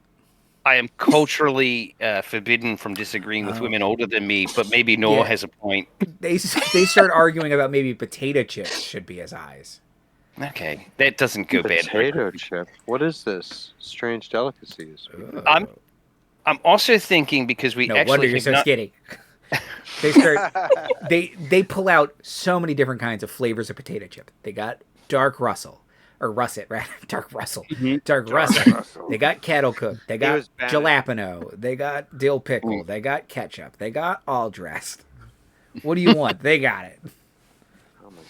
S4: I am culturally forbidden from disagreeing with women older than me, but maybe Noah
S2: Yeah.
S4: has a point.
S2: They start arguing about maybe potato chips should be his eyes.
S4: Okay, that doesn't go bad.
S1: Potato chip. What is this? Strange delicacies.
S4: I'm also thinking because we
S2: No
S4: actually
S2: wonder you're
S4: have
S2: so
S4: not-
S2: skinny. They start. They pull out so many different kinds of flavors of potato chip. They got dark Russell or russet, right? Dark Russell, dark Russell.
S1: Russell.
S2: They got kettle cooked. They got
S1: was banned.
S2: jalapeno. They got dill pickle. They got ketchup. They got all dressed. What do you want? They got it.
S1: Oh my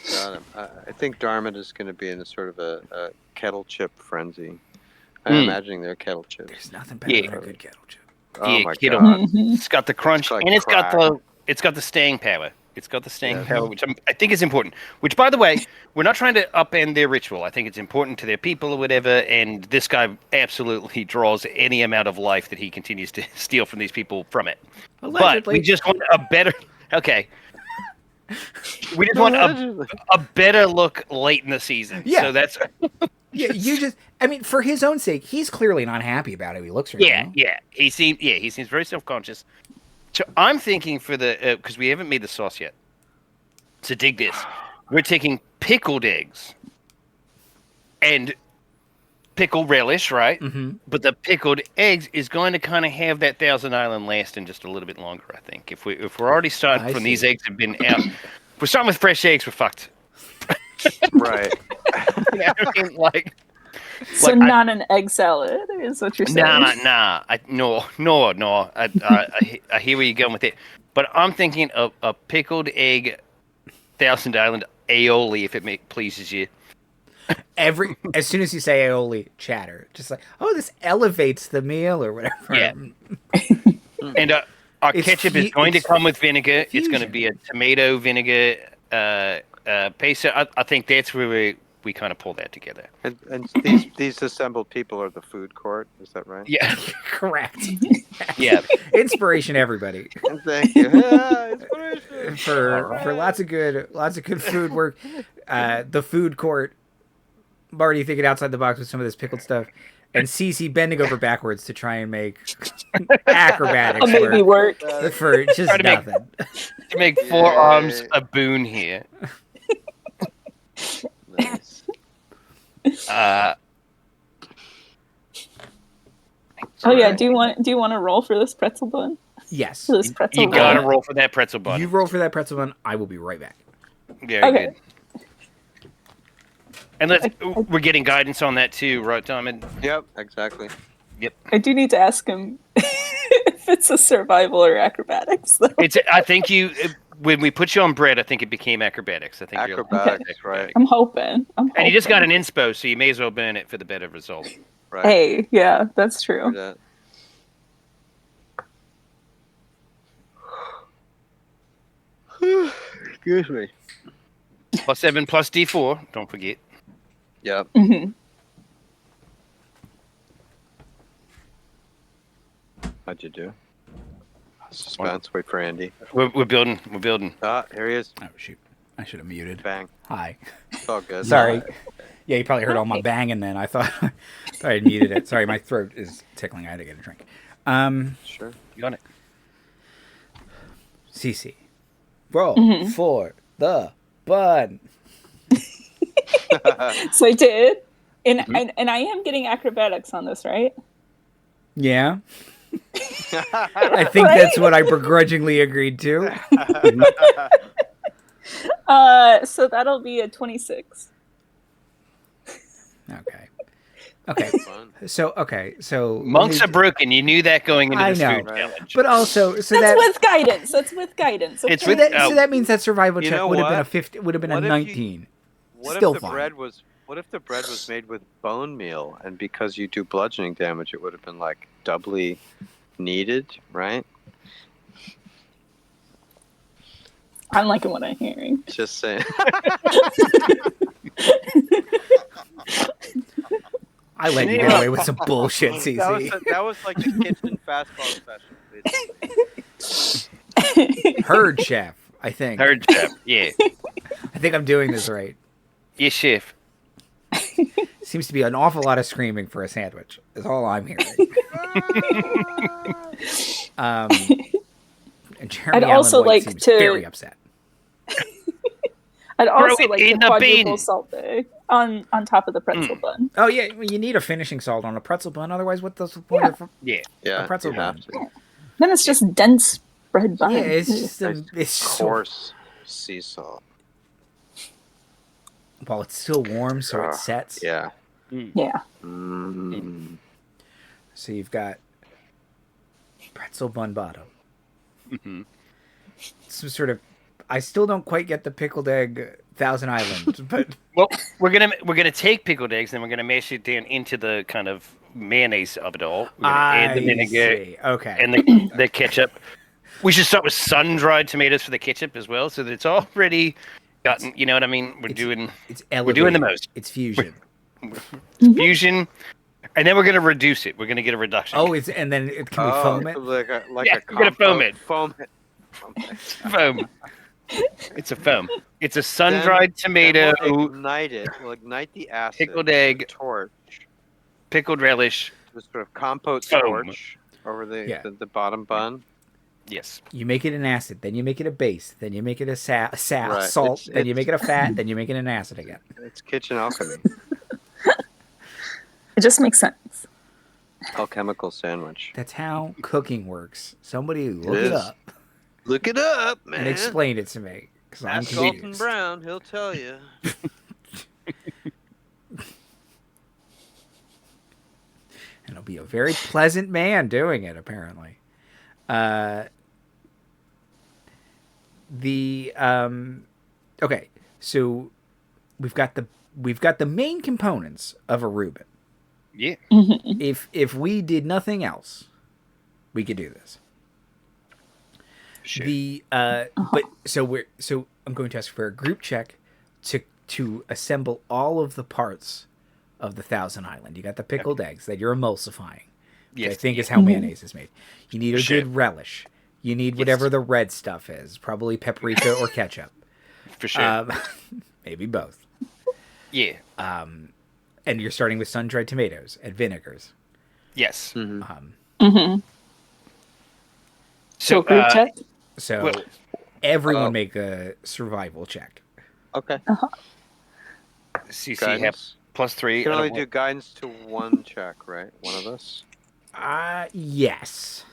S1: god! I think Darmuid is going to be in a sort of a kettle chip frenzy. I'm imagining their kettle chips.
S2: There's nothing better
S4: Yeah.
S2: than a good kettle chip.
S1: Oh
S4: Yeah,
S1: my
S4: kiddo.
S1: god!
S3: Mhm.
S4: It's got the crunch
S1: It's like
S4: and it's got
S1: crack.
S4: the staying power. It's got the staying
S1: Yeah.
S4: power, which I think is important. Which, by the way, we're not trying to upend their ritual. I think it's important to their people or whatever. And this guy absolutely draws any amount of life that he continues to steal from these people from it. But
S2: Allegedly.
S4: we just want a better. Okay. We just want a better look late in the season.
S2: Yeah.
S4: So that's.
S2: Yeah, you just. I mean, for his own sake, he's clearly not happy about how he looks right now.
S4: Yeah. He seems very self-conscious. So I'm thinking for the because we haven't made the sauce yet. So dig this: we're taking pickled eggs and pickle relish, right?
S2: Mm-hmm.
S4: But the pickled eggs is going to kind of have that Thousand Island lasting just a little bit longer. I think if we're already starting from these eggs have been out, if we're starting with fresh eggs, we're fucked.
S1: Right.
S4: You know what I mean? Like.
S3: So not an egg salad is what you're saying.
S4: Nah. No. I hear where you're going with it, but I'm thinking of a pickled egg, Thousand Island aioli, if it pleases you.
S2: As soon as you say aioli, chatter. Just like, oh, this elevates the meal or whatever.
S4: Yeah. And our ketchup is going to come with vinegar. It's going to be a tomato vinegar pesto. I think that's where we kind of pull that together.
S1: And these assembled people are the food court. Is that right?
S4: Yeah.
S2: Correct.
S4: Yeah.
S2: Inspiration, everybody.
S1: Thank you. Yeah, inspiration.
S2: For lots of good food work. The food court. Marty thinking outside the box with some of this pickled stuff, and Cece bending over backwards to try and make acrobatics
S3: work
S2: for just nothing.
S4: To make forearms a boon here.
S1: Nice.
S3: Oh yeah, do you want to roll for this pretzel bun?
S2: Yes.
S3: For this pretzel
S4: You gotta roll for that pretzel bun.
S2: You roll for that pretzel bun. I will be right back.
S4: Very
S3: Okay.
S4: good. And we're getting guidance on that too, right, Darmuid?
S1: Yep, exactly.
S4: Yep.
S3: I do need to ask him if it's a survival or acrobatics, though.
S4: I think when we put you on bread, I think it became acrobatics. I think
S1: Acrobatics, right?
S3: I'm hoping.
S4: And you just got an inspo, so you may as well burn it for the better result.
S1: Right.
S3: Hey, yeah, that's true.
S1: That. Excuse me.
S4: +7 plus D4. Don't forget.
S1: Yep.
S3: Mm-hmm.
S1: How'd you do? Suspense. Wait for Andy.
S4: We're building. We're building.
S1: Ah, here he is.
S2: Oh shoot! I should have muted.
S1: Bang.
S2: Hi.
S1: It's all good.
S2: Sorry. Yeah, you probably heard all my banging then. I thought I had muted it. Sorry, my throat is tickling. I had to get a drink.
S1: Sure.
S4: You got it.
S2: Cece, roll for the bun.
S3: So I did, and I am getting acrobatics on this, right?
S2: Yeah. I think that's what I begrudgingly agreed to.
S3: So that'll be a 26.
S2: Okay. So
S4: Monks are broken. You knew that going into this food
S1: Right.
S4: challenge.
S2: But also,
S3: That's with guidance. That's with guidance. Okay?
S4: It's
S2: So
S4: with-
S2: that means that survival
S1: You
S2: check
S1: know
S2: would have been a
S1: what?
S2: 50. Would have been a
S1: What if
S2: 19.
S1: What
S2: Still
S1: if the
S2: fine.
S1: bread was? What if the bread was made with bone meal, and because you do bludgeoning damage, it would have been like doubly needed, right?
S3: I'm liking what I'm hearing.
S1: Just saying.
S2: I let you get away with some bullshit, Cece.
S1: that was like the kitchen fastball special.
S2: Herd chef, I think.
S4: Herd chef. Yeah.
S2: I think I'm doing this right.
S4: Yes, chef.
S2: Seems to be an awful lot of screaming for a sandwich. Is all I'm hearing. And Jeremy
S3: I'd
S2: Allen
S3: also
S2: White
S3: like
S2: seems
S3: to-
S2: very upset.
S3: I'd also
S4: it
S3: like
S4: in
S3: to
S4: the bin.
S3: quadruple salt bag on top of the pretzel bun.
S2: Oh yeah, well, you need a finishing salt on a pretzel bun. Otherwise, what does the point of
S4: Yeah.
S1: Yeah,
S2: a pretzel
S1: you have
S2: bun?
S1: to.
S3: Then it's just dense bread bun.
S2: Yeah, it's just
S1: Nice
S2: so,
S1: coarse sea salt.
S2: while it's still warm, so it
S1: Ah,
S2: sets.
S1: Yeah.
S3: Yeah.
S1: Mm.
S2: So you've got pretzel bun bottom.
S4: Mm-hmm.
S2: Some sort of. I still don't quite get the pickled egg Thousand Island, but
S4: Well, we're gonna take pickled eggs, and we're gonna mash it down into the kind of mayonnaise of it all. We're gonna add the vinegar
S2: see. Okay.
S4: and the ketchup. We should start with sun-dried tomatoes for the ketchup as well, so that it's already gotten. You know what I mean? We're doing the most.
S2: It's fusion.
S4: Fusion, and then we're gonna reduce it. We're gonna get a reduction.
S2: Oh, can we foam it?
S1: Like a
S4: we're gonna foam it.
S1: Foam it.
S4: Foam. It's a foam. It's a sun-dried tomato.
S1: Then we'll ignite it. We'll ignite the acid.
S4: Pickled egg.
S1: Torch.
S4: Pickled relish.
S1: Just sort of compote
S4: Foam.
S1: torch over the bottom bun.
S4: Yes.
S2: You make it an acid, then you make it a base, then you make it a
S1: Right.
S2: salt, then you make it a fat, then you make it an acid again.
S1: It's kitchen alchemy.
S3: It just makes sense.
S1: Alchemical sandwich.
S2: That's how cooking works. Somebody look it
S1: is.
S2: up
S1: Look it up, man.
S2: and explain it to me, because I'm
S1: Ask Dalton
S2: confused.
S1: Brown. He'll tell you.
S2: And he'll be a very pleasant man doing it, apparently. Okay, so we've got the main components of a Reuben.
S4: Yeah.
S2: If we did nothing else, we could do this.
S4: Sure.
S2: But so I'm going to ask for a group check to assemble all of the parts of the Thousand Island. You got the pickled eggs that you're emulsifying, which I think is how mayonnaise is made. You need a good relish. You need whatever the red stuff is, probably paprika or ketchup.
S4: For sure.
S2: Maybe both.
S4: Yeah.
S2: And you're starting with sun-dried tomatoes and vinegars.
S4: Yes.
S3: So group check?
S2: So everyone make a survival check.
S1: Okay.
S4: CC
S1: Guidance.
S4: +3.
S1: You can only do guidance to one check, right? One of us.
S2: Yes.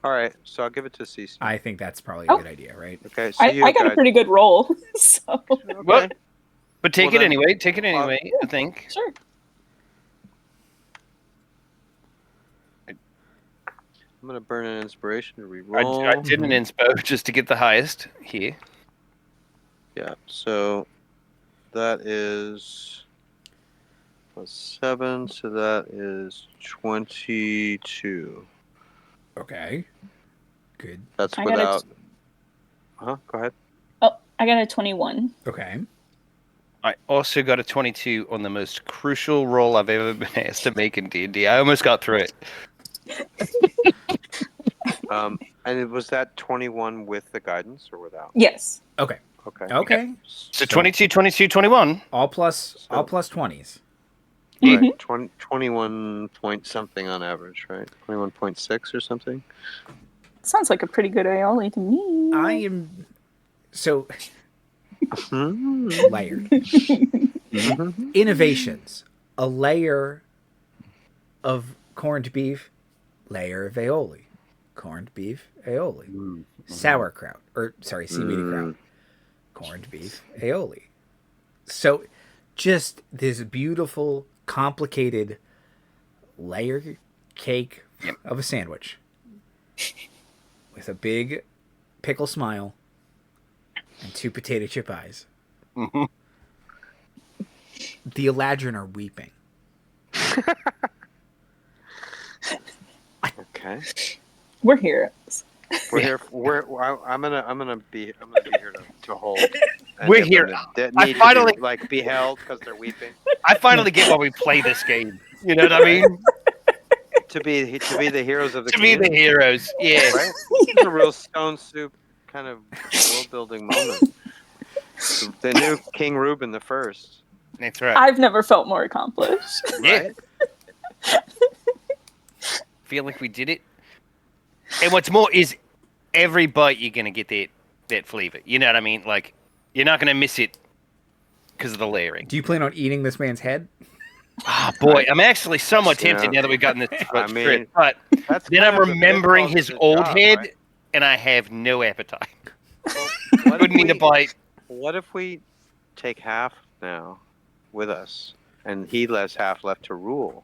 S1: All right, so I'll give it to CC.
S2: I think that's probably a good idea, right?
S1: Okay, so
S3: I got a pretty good roll. So
S4: Well, but take
S1: Well,
S4: it
S1: then-
S4: anyway. Take it anyway. I think.
S3: sure.
S1: I'm gonna burn an inspiration to reroll.
S4: I did an inspo just to get the highest here.
S1: Yeah, so that is +7, so that is 22.
S2: Okay. Good.
S1: That's
S3: I got
S1: without. Go ahead.
S3: Oh, I got a 21.
S2: Okay.
S4: I also got a 22 on the most crucial roll I've ever been asked to make in D&D. I almost got through it.
S1: And was that 21 with the guidance or without?
S3: Yes.
S2: Okay.
S1: Okay.
S2: Okay.
S4: So 22, 22, 21.
S2: All plus 20s.
S1: Right. 21 point something on average, right? 21.6 or something.
S3: Sounds like a pretty good aioli to me.
S2: I am so
S1: Mm.
S2: layered.
S1: Mhm.
S2: Innovations. A layer of corned beef, layer of aioli. Corned beef, aioli. Sauerkraut. Seaweedy kraut. Corned beef, aioli. So just this beautiful, complicated layer cake of a sandwich with a big pickle smile and 2 potato chip eyes.
S4: Mhm.
S2: The Eladrin are weeping.
S1: Okay.
S3: We're heroes.
S1: We're here. I'm gonna be here to hold. and
S4: We're
S1: get
S4: here.
S1: them to- that
S4: I
S1: need to
S4: finally-
S1: be held because they're weeping.
S4: I finally get why we play this game. You know what I mean?
S1: to be the heroes of the
S4: To be the
S1: community,
S4: heroes. Yeah.
S1: right? This is a real Stone Soup kind of world building moment. The new King Reuben the First,
S4: That's right.
S3: I've never felt more accomplished.
S4: Yeah.
S1: right?
S4: Feel like we did it. And what's more is every bite you're going to get that flavor. You know what I mean? Like, you're not going to miss it because of the layering.
S2: Do you plan on eating this man's head?
S4: Ah, boy, I'm actually somewhat tempted
S1: Yeah.
S4: now that we've gotten this
S1: I
S4: script.
S1: mean,
S4: But
S1: That's
S4: then
S1: kind
S4: I'm
S1: of the
S4: remembering
S1: pitfalls
S4: his
S1: of the
S4: old
S1: job,
S4: head,
S1: right?
S4: and I have no appetite.
S1: What
S4: Wouldn't need a
S1: if
S4: bite.
S1: What if we take half now with us, and he has half left to rule,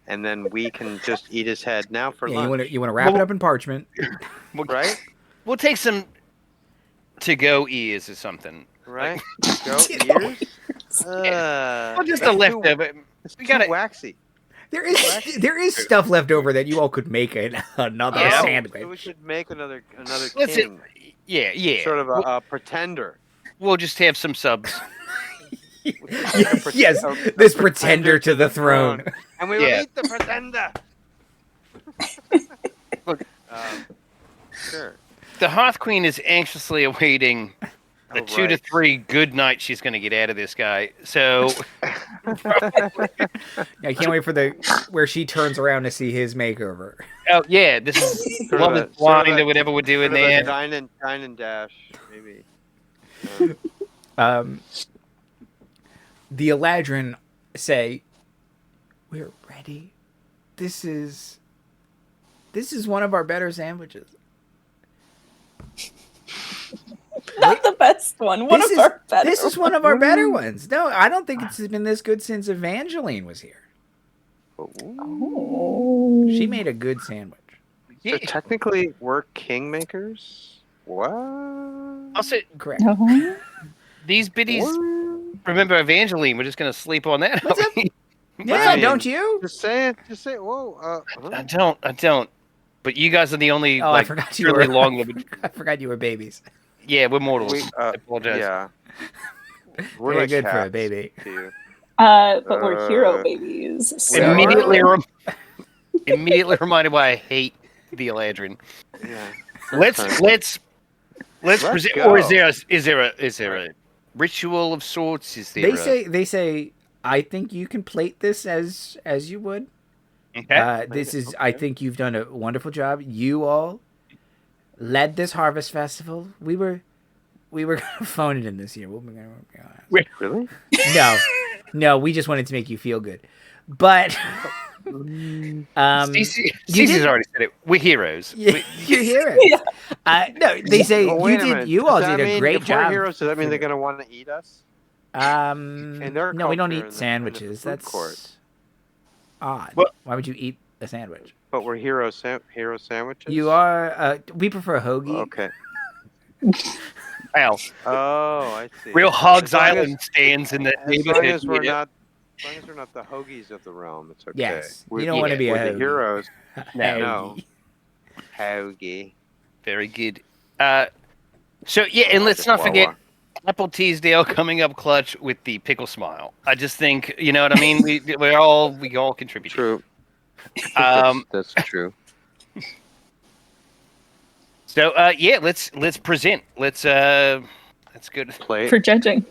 S1: and then we can just eat his head now for
S2: Yeah,
S1: lunch,
S2: you want to wrap it up in parchment.
S1: right?
S4: We'll take some to-go ears or something.
S1: Right? Goat ears?
S4: Well, just
S1: that's
S4: a leftover.
S1: It's
S4: We
S1: too
S4: gotta-
S1: waxy.
S2: There is stuff left over that you all could make another
S4: Yeah.
S2: sandwich.
S1: We should make another
S4: Let's
S1: king.
S4: yeah.
S1: Sort of a pretender.
S4: We'll just have some subs.
S2: Yes, this pretender to the throne.
S1: And we will eat the pretender.
S4: Look,
S1: sure.
S4: the Hearth Queen is anxiously awaiting the 2 to 3 good nights she's going to get out of this guy. So
S2: I can't wait for where she turns around to see his makeover.
S4: oh yeah, this is
S1: Sort
S4: love
S1: of
S4: is
S1: a-
S4: blind
S1: sort of
S4: or whatever we're doing
S1: Sort of a
S4: there.
S1: dine and dash, maybe.
S2: The Eladrin say, "We're ready. This is one of our better sandwiches."
S3: Not the best one. One of our better.
S2: This is one of our better ones. No, I don't think it's been this good since Evangeline was here.
S3: Oh.
S2: She made a good sandwich.
S1: So technically, we're kingmakers? What?
S4: Also,
S2: Correct.
S3: No.
S4: these biddies,
S1: What?
S4: remember Evangeline, we're just going to sleep on that.
S2: What's up? Yeah,
S1: I mean,
S2: don't you?
S1: Just say it. Just say it. Whoa.
S4: I don't. But you guys are the only
S2: Oh, I
S4: like
S2: forgot you
S4: truly
S2: were.
S4: long-lived.
S2: I forgot you were babies.
S4: Yeah, we're mortals. I apologize.
S1: Yeah. We're
S2: Very
S1: like
S2: good for a
S1: cats
S2: baby.
S1: to you.
S3: But we're hero babies. So.
S4: Immediately reminded why I hate the Eladrin.
S1: Yeah.
S4: Let's present.
S1: go.
S4: Or is there a ritual of sorts? Is there?
S2: They say I think you can plate this as you would.
S4: Okay.
S2: This is I think you've done a wonderful job. You all led this harvest festival. We were gonna phone it in this year.
S1: Really?
S2: No, we just wanted to make you feel good. But
S4: Cece's already said it. We're heroes.
S2: you're heroes. No, they say
S1: Well, wait a minute.
S2: you all
S1: Does that
S2: did a
S1: mean
S2: great
S1: if
S2: job.
S1: we're heroes, does that mean they're going to want to eat us?
S2: No, we don't
S1: culture, in
S2: eat
S1: the
S2: sandwiches.
S1: food
S2: That's
S1: court.
S2: odd.
S4: Well-
S2: Why would you eat a sandwich?
S1: But we're hero sandwiches?
S2: You are. We prefer hoagie.
S1: Okay.
S4: Well,
S1: Oh, I see.
S4: real Hogs
S1: As long
S4: Island stands in the
S1: As long
S4: neighborhood.
S1: as we're
S4: yeah.
S1: not... As long as we're not the hoagies of the realm, it's okay.
S2: Yes,
S1: We're,
S2: you don't want to be a
S1: we're the
S2: hoagie.
S1: heroes. No.
S2: Hoagie.
S1: Hoagie.
S4: Very good. So yeah, and let's not forget Apple Teasdale coming up clutch with the pickle smile. I just think you know what I mean. we all contribute.
S1: True. That's true.
S4: So yeah, let's present. Let's go.
S1: Plate.
S3: For judging.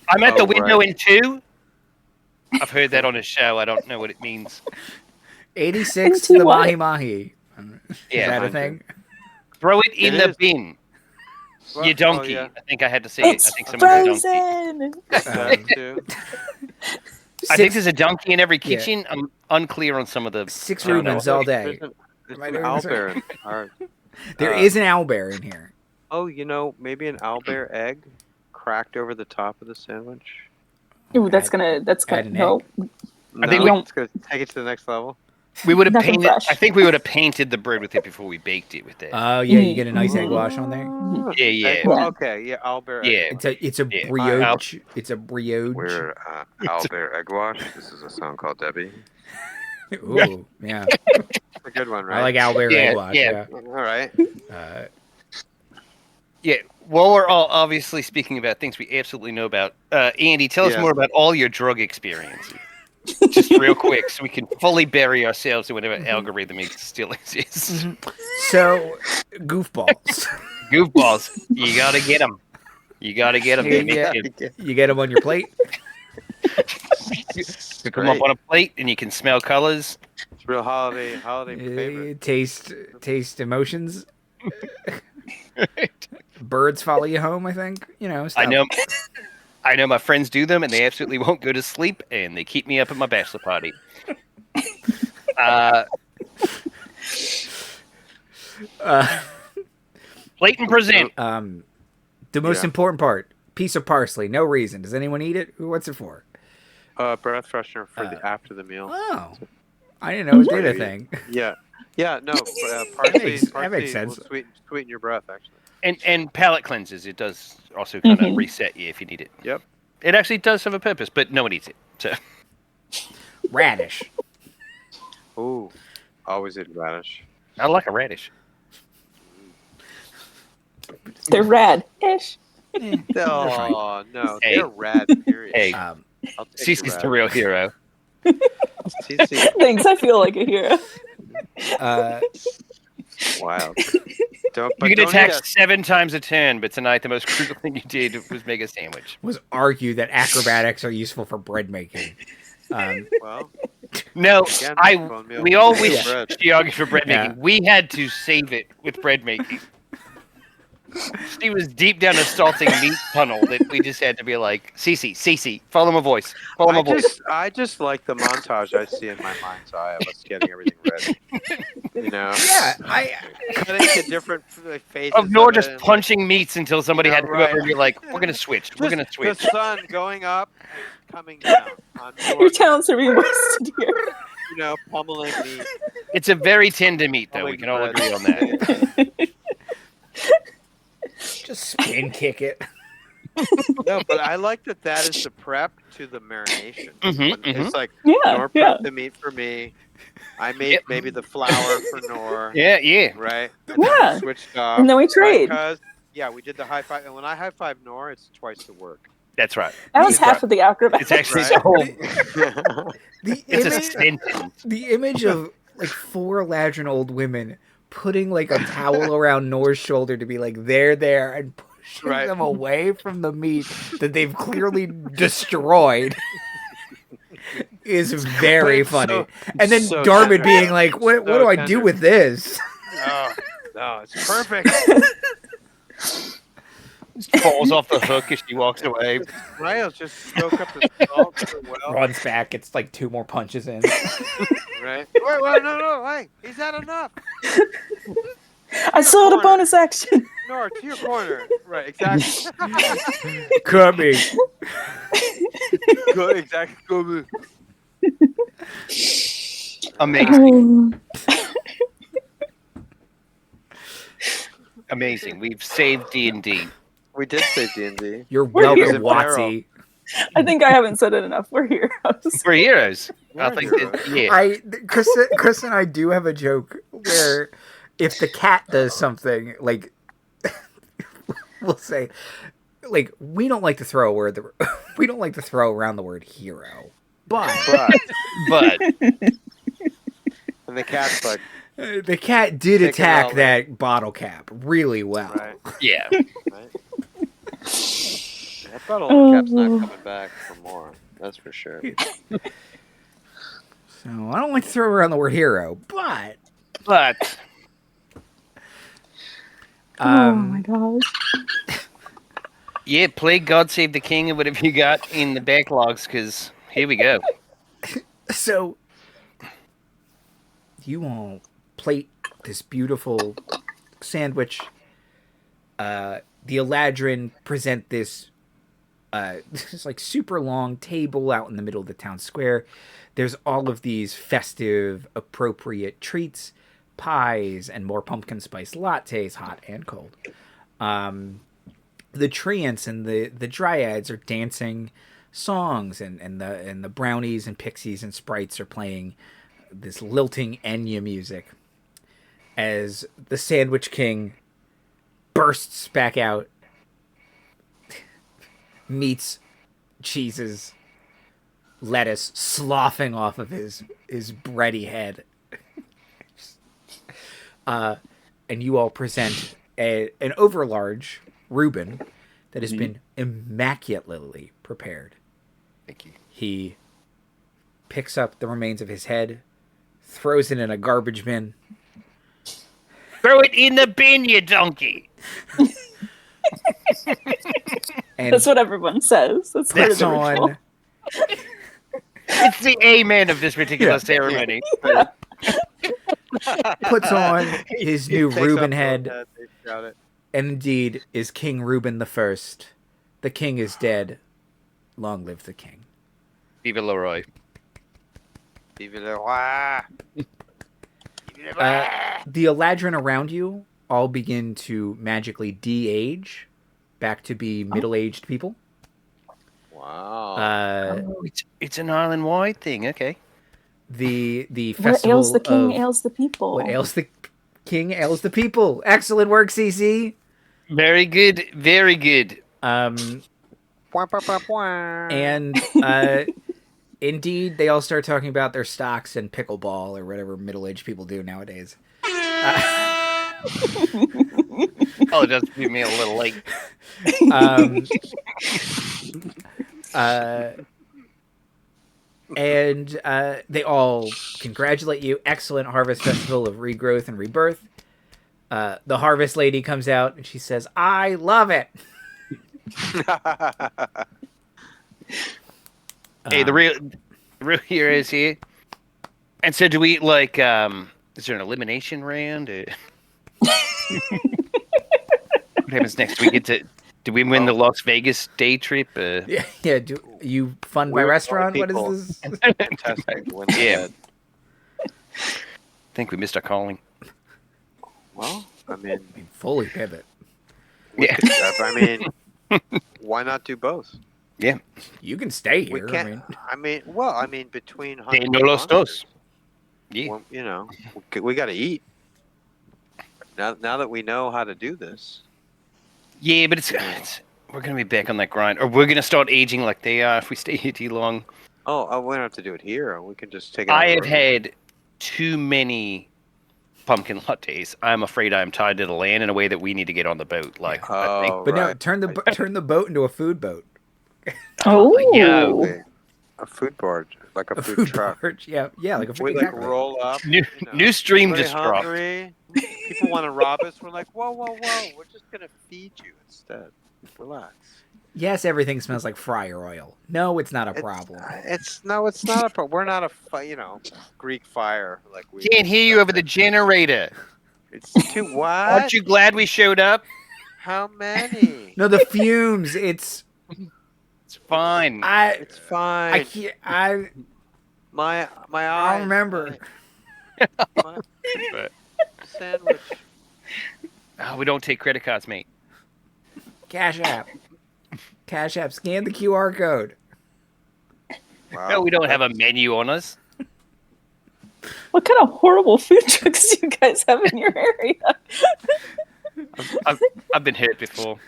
S4: I'm at the
S1: Oh,
S4: window
S1: right.
S4: in 2. I've heard that on a show. I don't know what it means.
S2: 86 to the
S3: What?
S2: mahi mahi. Is
S4: Yeah,
S2: that a
S1: mind
S2: thing?
S4: Throw it in
S1: It
S4: the
S1: is.
S4: bin.
S1: Well,
S4: You donkey.
S1: yeah.
S4: I think I had to say it.
S3: It's
S4: I think someone said donkey.
S3: frozen.
S1: That too.
S4: I think there's a donkey in every
S2: Yeah.
S4: kitchen. I'm unclear on some of the.
S2: 6
S4: I don't
S2: Rubens
S4: know.
S2: all day.
S1: There's
S2: Am I
S1: an
S2: doing this
S1: owlbear.
S2: right?
S1: Alright.
S2: There is an owlbear in here.
S1: Oh, maybe an owlbear egg cracked over the top of the sandwich.
S3: Ooh, that's gonna
S2: add an
S3: no.
S1: No,
S4: think
S3: we-
S1: it's gonna take it to the next level.
S4: We would have
S3: Nothing
S4: painted.
S3: fresh.
S4: I think we would have painted the bread with it before we baked it with that.
S2: Oh yeah, you get a nice egg wash on there.
S4: Yeah.
S1: Egg-
S3: Yeah.
S1: Okay, yeah, owlbear.
S4: Yeah.
S1: Egg
S2: It's a
S4: Yeah.
S2: brioche. It's a brioche.
S1: We're owlbear egg wash. This is a song called Debbie.
S2: Ooh, yeah.
S1: It's a good one, right?
S2: I like owlbear
S4: Yeah,
S2: egg wash.
S4: yeah.
S1: All right.
S2: Uh,
S4: Yeah. While we're all obviously speaking about things we absolutely know about, Andy, tell us
S1: Yes.
S4: more about all your drug experiences. Just real quick, so we can fully bury ourselves in whatever algorithm still exists.
S2: so, goofballs.
S4: Goofballs, you gotta get them. You gotta get them.
S2: Yeah. You get them on your plate.
S4: Pick them up on a plate, and you can smell colors.
S1: It's real holiday favorite.
S2: Taste emotions. Birds follow you home. I think stuff.
S4: I know my friends do them, and they absolutely won't go to sleep, and they keep me up at my bachelor party. Plate and present.
S2: The most
S1: Yeah.
S2: important part: piece of parsley. No reason. Does anyone eat it? What's it for?
S1: Breath freshener for the after the meal.
S2: Oh, I didn't know it did a thing.
S1: Yeah. No. Parsley.
S2: That makes sense.
S1: Will sweeten your breath, actually.
S4: And palate cleanses. It does also kind of reset you if you need it.
S1: Yep.
S4: It actually does have a purpose, but no one eats it. So
S2: Radish.
S1: Ooh, always eat radish.
S4: I like a radish.
S3: They're rad-ish.
S1: Oh no,
S4: Hey.
S1: they're rad. Period.
S4: Hey,
S2: Um,
S1: I'll take
S4: Cece's the real hero.
S1: Cece,
S3: Thanks, I feel like a hero.
S1: wild. Don't.
S4: You
S1: But
S4: can
S1: don't
S4: attack
S1: eat us.
S4: 7 times a turn, but tonight the most crucial thing you did was make a sandwich.
S2: was argue that acrobatics are useful for bread making.
S1: Well,
S4: No,
S1: again, bone meal,
S4: we all
S1: bone
S4: wish
S1: bread.
S4: she argued for bread
S2: Yeah.
S4: making. We had to save it with bread making. She was deep down a salting meat tunnel that we just had to be like, Cece, follow my voice. Follow my voice.
S1: I just like the montage I see in my mind's eye of us getting everything ready. You know,
S2: Yeah,
S1: cutting to different phases
S4: Of Nor
S1: it
S4: just
S1: and, like,
S4: punching meats until somebody
S1: you know,
S4: had to go over
S1: right.
S4: and be like, we're going to switch. We're going to
S1: just
S4: switch.
S1: the sun going up and coming down on
S3: Your talents are being wasted here.
S1: you know, pummeling meat.
S4: It's a very tender meat, though. We
S1: pummeling
S4: can all
S1: bread.
S4: agree on that.
S2: just spin kick it.
S1: No, but I like that is the prep to the marination.
S4: Mhm,
S1: It's like
S3: Yeah,
S1: Nor
S3: yeah.
S1: prepped the meat for me. I made
S4: Yep.
S1: maybe the flour for Nor.
S4: Yeah.
S1: Right. And then
S3: Yeah.
S1: we switched off.
S3: And then we trade.
S1: Because we did the high five, and when I high five Nor, it's twice the work.
S4: That's right.
S3: That was
S4: It's
S3: half of the acrobatics.
S4: It's actually
S1: Right.
S4: the whole.
S2: The
S4: It's a
S2: image,
S4: sentence.
S2: the image of like 4 Eladrin old women putting like a towel around Nor's shoulder to be like they're there and pushing
S1: Right.
S2: them away from the meat that they've clearly destroyed is very
S1: But
S2: funny.
S1: so-
S2: And then
S1: so
S2: Darmuid
S1: tender.
S2: being like, "What
S1: So
S2: do I do
S1: tender.
S2: with this?"
S1: No, it's perfect.
S4: Falls off the hook as she walks away.
S1: Right, I'll just soak up the salt so well.
S2: Runs back. It's like 2 more punches in.
S1: Right. Wait, no, hey, is that enough?
S3: I still had a
S1: corner.
S3: bonus action.
S1: Nor, to your corner. Right, exactly.
S2: Coming.
S1: Go, exactly. Go.
S4: Amazing. Amazing. We've saved D&D.
S1: We did say D&D.
S2: You're
S3: We're here.
S2: welcome, Watsy.
S3: I think I haven't said it enough. We're heroes.
S4: We're heroes. I
S1: We're
S4: think
S1: heroes.
S4: that, yeah.
S2: Chris and I do have a joke where if the cat does something, like we'll say, like we don't like to throw around the word hero, but
S1: But,
S4: But
S1: and the cat's like,
S2: the cat did
S1: Take it
S2: attack
S1: all,
S2: that bottle cap really well.
S1: right,
S4: yeah.
S1: right. That bottle cap's not coming back for more. That's for sure.
S2: So I don't like to throw around the word hero, but
S4: But
S3: Oh my gosh.
S4: yeah, play God Save the King and whatever you got in the backlogs, because here we go.
S2: so you all plate this beautiful sandwich. The Eladrin present this this like super long table out in the middle of the town square. There's all of these festive, appropriate treats, pies, and more pumpkin spice lattes, hot and cold. The treants and the dryads are dancing songs, and the brownies and pixies and sprites are playing this lilting Enya music as the Sandwich King bursts back out, meats, cheeses, lettuce sloughing off of his bready head. And you all present an overlarge Reuben that has been immaculately prepared.
S4: Thank you.
S2: He picks up the remains of his head, throws it in a garbage bin.
S4: Throw it in the bin, you donkey.
S2: And
S3: That's what everyone says. That's part of
S2: puts
S3: the ritual.
S2: on
S4: It's the amen of this particular
S2: Yeah.
S4: ceremony.
S2: his
S1: He
S2: new
S1: takes
S2: Reuben
S1: off
S2: head,
S1: the they shout it.
S2: and indeed is King Reuben the First. The king is dead. Long live the king.
S4: Vive Leroy.
S1: Vive le roi.
S2: The Eladrin around you all begin to magically de-age back to be middle-aged people.
S1: Wow.
S4: It's an island-wide thing. Okay.
S2: the
S3: What
S2: festival
S3: ails the king
S2: of
S3: ails the people.
S2: what ails the king ails the people. Excellent work, CC.
S4: Very good. Very good.
S2: And indeed, they all start talking about their stocks and pickleball or whatever middle-aged people do nowadays.
S4: Oh, that's me a little late.
S2: And they all congratulate you. Excellent harvest festival of regrowth and rebirth. The harvest lady comes out and she says, "I love it."
S4: Hey, the real hero is here. And so, do we like? Is there an elimination round? What happens next? Do we win the Las Vegas day trip?
S2: Yeah. Do you fund my restaurant? What is this?
S4: Yeah. I think we missed our calling.
S1: Well, I mean,
S2: Fully pivot.
S4: Yeah.
S1: I mean, why not do both?
S4: Yeah.
S2: You can stay here.
S1: We can't. I mean, between
S4: De
S1: hunting
S4: no
S1: and
S4: los
S1: hunting,
S4: dos. Yeah.
S1: well, you know, we got to eat. Now that we know how to do this.
S4: Yeah, but we're gonna be back on that grind, or we're gonna start aging like they are if we stay here too long.
S1: Oh, we don't have to do it here. We can just take it.
S4: I have had too many pumpkin lattes. I'm afraid I'm tied to the land in a way that we need to get on the boat. Like, I think.
S2: But no, turn the boat into a food boat.
S3: Oh,
S4: yeah.
S1: A food board, like a food
S2: food
S1: truck.
S2: board. Yeah, like a
S1: We
S2: freaking
S1: like roll up.
S4: New stream
S1: Everybody
S4: just dropped.
S1: hungry. People want to rob us. We're like, whoa. We're just gonna feed you instead. Relax.
S2: Yes, everything smells like fryer oil. No, it's not a problem.
S1: It's not a problem. We're not Greek fire like we.
S4: Can't hear you over the generator.
S1: It's too what?
S4: Aren't you glad we showed up?
S1: How many?
S2: No, the fumes. It's
S4: fine.
S1: It's fine.
S2: I can't.
S1: My eyes.
S2: I don't remember.
S1: My sandwich.
S4: Oh, we don't take credit cards, mate.
S2: Cash App. Scan the QR code.
S1: Wow.
S4: No, we don't have a menu on us.
S3: what kind of horrible food trucks do you guys have in your area?
S4: I've been hit before.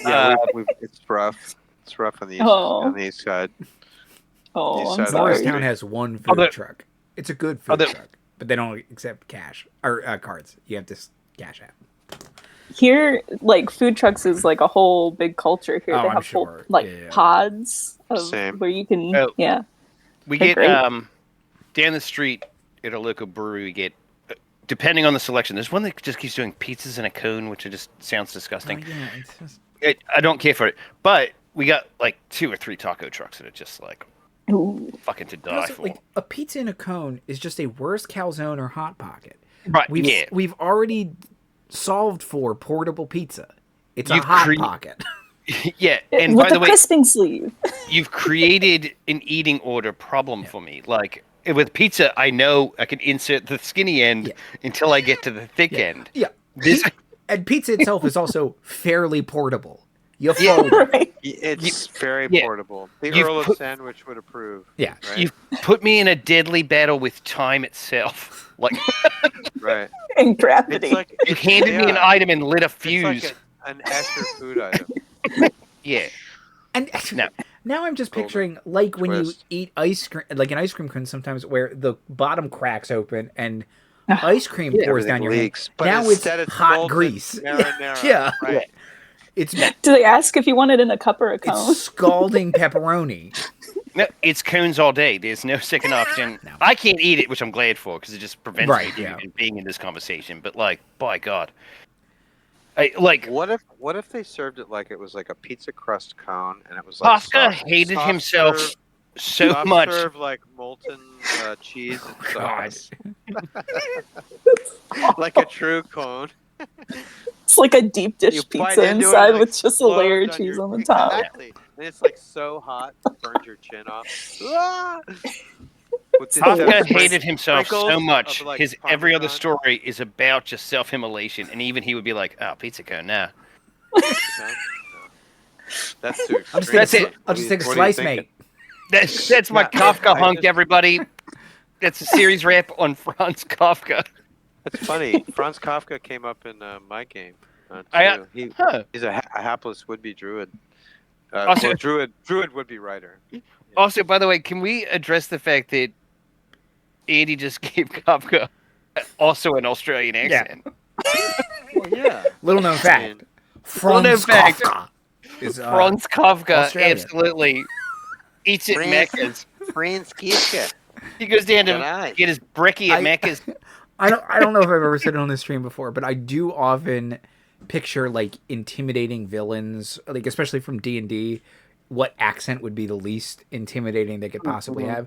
S1: Yeah, it's rough. It's rough on the east side.
S3: Oh, I'm
S1: East side
S3: sorry.
S2: Morristown has one food truck. It's a good food truck, but they don't accept cash or cards. You have to cash app.
S3: Here, like food trucks is like a whole big culture here.
S2: Oh,
S3: they
S2: I'm
S3: have
S2: sure.
S3: whole, like pods of
S1: Same.
S3: where you can.
S4: Oh.
S3: Yeah.
S4: We
S3: They're
S4: get
S3: great.
S4: down the street at a local brewery. We get, depending on the selection. There's one that just keeps doing pizzas in a cone, which just sounds disgusting.
S2: Oh, yeah, it's just...
S4: I don't care for it, but we got like 2 or 3 taco trucks that are just like
S3: Ooh.
S4: fucking to die
S2: Also,
S4: for.
S2: like, a pizza in a cone is just a worse calzone or hot pocket.
S4: Right?
S2: We've already solved for portable pizza. It's
S4: You've
S2: a hot pocket.
S4: Yeah, and
S3: with
S4: by the way,
S3: crisping sleeve.
S4: you've created an eating order problem for me. Like with pizza, I know I can insert the skinny end until I get to the thick end.
S2: Yeah.
S4: This
S2: And pizza itself is also fairly portable. You fold it.
S3: Right.
S1: It's very
S4: Yeah.
S1: portable. The
S4: You've
S1: Earl of
S4: put-
S1: Sandwich would approve.
S2: Yeah.
S1: Right.
S4: You've put me in a deadly battle with time itself. Like
S1: Right.
S3: And gravity.
S1: It's like
S4: you handed me an item and lit a fuse.
S1: It's like an Escher food item.
S4: Yeah.
S2: And
S4: No.
S2: now I'm just picturing like when you
S1: Twist.
S2: eat ice cream, like an ice cream cone sometimes where the bottom cracks open and ice cream pours down your
S1: leaks.
S2: hand.
S1: But
S2: Now it's
S1: instead
S2: hot
S1: molten
S2: grease.
S1: marinara.
S2: Yeah.
S1: Right.
S2: It's
S3: Do they ask if you want it in a cup or a cone?
S2: it's scalding pepperoni.
S4: No, it's cones all day. There's no second option.
S2: No.
S4: I can't eat it, which I'm glad for because it just prevents
S2: Right,
S4: me from
S2: yeah.
S4: even being in this conversation. But like, by God, like
S1: What if they served it like it was like a pizza crust cone and it was like
S4: Kafka hated himself so much.
S1: Serve like molten cheese and
S2: God.
S1: sauce, like a true cone.
S3: It's like a deep dish
S1: You bite
S3: pizza
S1: into it,
S3: inside
S1: like,
S3: with just a layer of
S1: explodes
S3: cheese
S1: your-
S3: on the top.
S1: Exactly. And it's like so hot, it burns your chin off. Ah! With the-
S4: Kafka
S1: the
S4: hated himself so
S1: sprinkles
S4: much.
S1: of, like,
S4: His every other
S1: Parmesan.
S4: story is about just self-immolation, and even he would be like, "Oh, pizza cone, nah."
S1: No. That's too
S2: I'll just
S1: extreme.
S2: take a,
S1: What
S2: I'll
S1: do
S2: just
S1: you-
S2: take a
S1: what do you
S2: slice,
S1: think?
S2: mate.
S4: That's my
S1: Yeah,
S4: Kafka
S1: I
S4: hunk,
S1: just-
S4: everybody. That's a series wrap on Franz Kafka.
S1: That's funny. Franz Kafka came up in my game
S4: I-
S1: too.
S4: huh.
S1: He's a hapless would-be druid.
S4: Also-
S1: Well, druid would-be writer.
S4: Also, by the way, can we address the fact that Andy just gave Kafka also an Australian accent?
S1: Well, yeah.
S2: Little known fact.
S1: mean,
S2: Franz
S4: known fact.
S2: Kafka is
S4: Franz Kafka
S2: Australian.
S4: absolutely eats at Macca's.
S1: Franz Kafka.
S4: He goes down to
S1: Right.
S4: get his brekkie at Macca's.
S2: I don't know if I've ever said it on this stream before, but I do often picture like intimidating villains, like especially from D&D, what accent would be the least intimidating they could possibly have.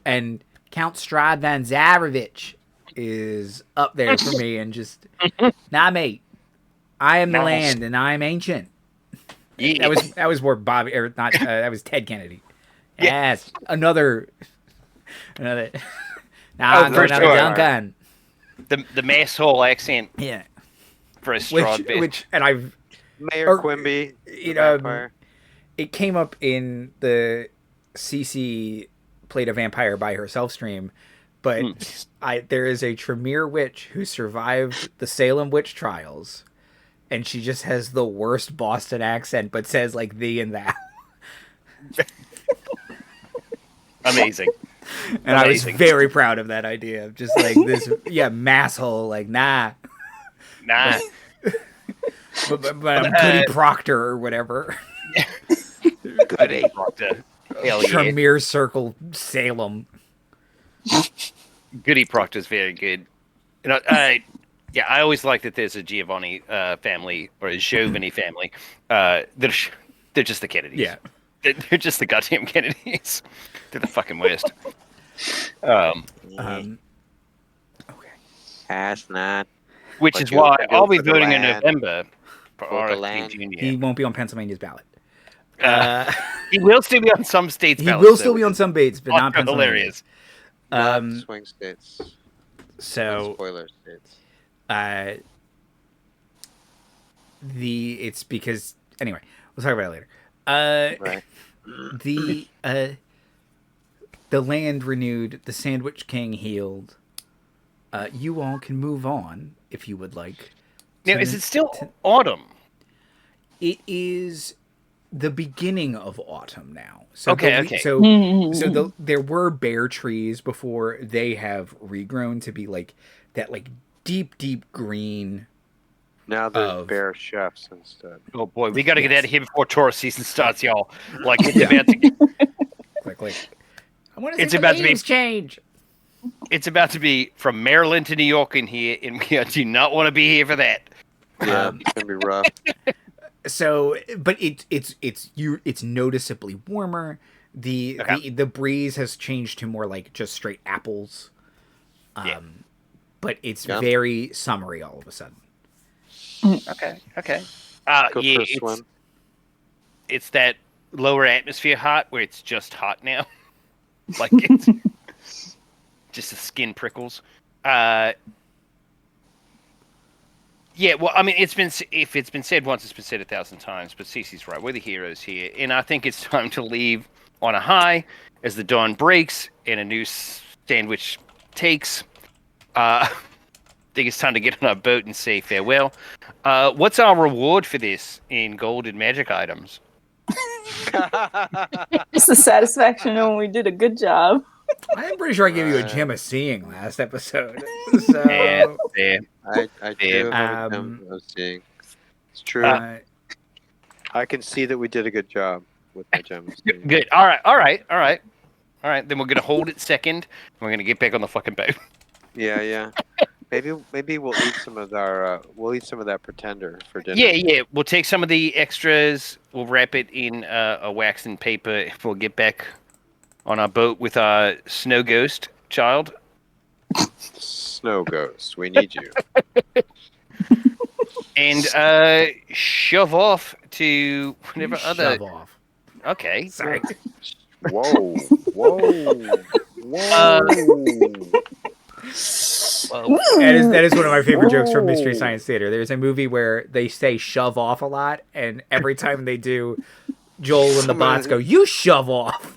S2: And Count Strahd van Zarovich is up there for me, and just nah, mate. I am the land, and I am ancient.
S4: Yeah.
S2: That was more Bobby, or not? That was Ted Kennedy.
S4: Yeah.
S2: Yes, another. Nah,
S4: Oh, for
S2: another
S4: sure.
S2: Duncan.
S4: the mass hall accent
S2: Yeah,
S4: for a Strahd bit.
S2: which, and I've
S1: Mayor
S2: Or,
S1: Quimby.
S2: you know,
S1: vampire.
S2: it came up in the CC played a vampire by herself stream, but there is a Tremere witch who survived the Salem witch trials, and she just has the worst Boston accent, but says like thee and thou.
S4: Amazing.
S2: And I was
S4: Amazing.
S2: very proud of that idea of just like this, masshole, like nah.
S4: Nah.
S2: But I'm Goody Proctor or whatever.
S4: Goody Proctor. Hell yeah.
S2: Tremere Circle, Salem.
S4: Goody Proctor's very good. You know, I always like that there's a Giovanni family or a Giovanni family. They're just the Kennedys.
S2: Yeah.
S4: They're just the goddamn Kennedys. They're the fucking worst.
S2: Okay.
S1: That's not.
S4: Which
S1: But
S4: is
S1: you'll
S4: why
S1: go
S4: I'll be
S1: for the
S4: voting in
S1: land.
S4: November for
S1: For the
S4: RFK
S1: land.
S2: He
S4: Jr.
S2: won't be on Pennsylvania's ballot.
S4: He will still be on some states'
S2: He
S4: ballots.
S2: will still be on some baits, but not
S4: Fucking
S2: Pennsylvania.
S4: hilarious.
S1: Not swing states. Not
S2: So
S1: spoiler states.
S2: it's because anyway, we'll talk about it later.
S1: Right.
S2: The land renewed, the Sandwich King healed. You all can move on if you would like.
S4: Now, is it still autumn?
S2: It is the beginning of autumn now. So
S4: Okay.
S2: So there were bare trees before. They have regrown to be like that, like deep green.
S1: Now there's
S2: Of-
S1: bear chefs instead.
S4: Oh boy, we got to get
S2: Yes.
S4: out of here before tourist season starts, y'all. Like it's about to,
S2: Like I want to
S4: It's
S2: see
S4: about
S2: the
S4: to be-
S2: leaves change.
S4: it's about to be from Maryland to New York in here, and we do not want to be here for that.
S1: Yeah, it's gonna be rough.
S2: So, but it's noticeably warmer. The breeze has changed to more like just straight apples.
S4: Yeah.
S2: But it's
S1: Yeah.
S2: very summery all of a sudden.
S4: Okay.
S1: Go
S4: Yeah,
S1: for a swim.
S4: it's that lower atmosphere hot where it's just hot now. Like it's just the skin prickles. Yeah, well, I mean, if it's been said once, it's been said 1,000 times. But Cece's right; we're the heroes here, and I think it's time to leave on a high as the dawn breaks and a new sandwich takes. I think it's time to get on our boat and say farewell. What's our reward for this in gold and magic items?
S3: It's the satisfaction when we did a good job.
S2: I'm pretty sure I gave you a gem of seeing last episode. So,
S4: Yeah.
S1: I do have a gem of seeing. It's true. I can see that we did a good job with my gem of seeing.
S4: Good. All right. Then we're gonna hold it second. And we're gonna get back on the fucking boat.
S1: Yeah. Maybe we'll eat some of that pretender for dinner.
S4: Yeah. We'll take some of the extras. We'll wrap it in a wax and paper. We'll get back on our boat with our snow ghost child.
S1: Snow ghost, we need you.
S4: And shove off to whatever other.
S2: shove off.
S4: Okay.
S2: Sorry.
S1: Whoa.
S4: Well,
S2: That is one of my favorite jokes from Mystery Science Theater. There's a movie where they say shove off a lot, and every time they do, Joel and the bots go, "You shove off."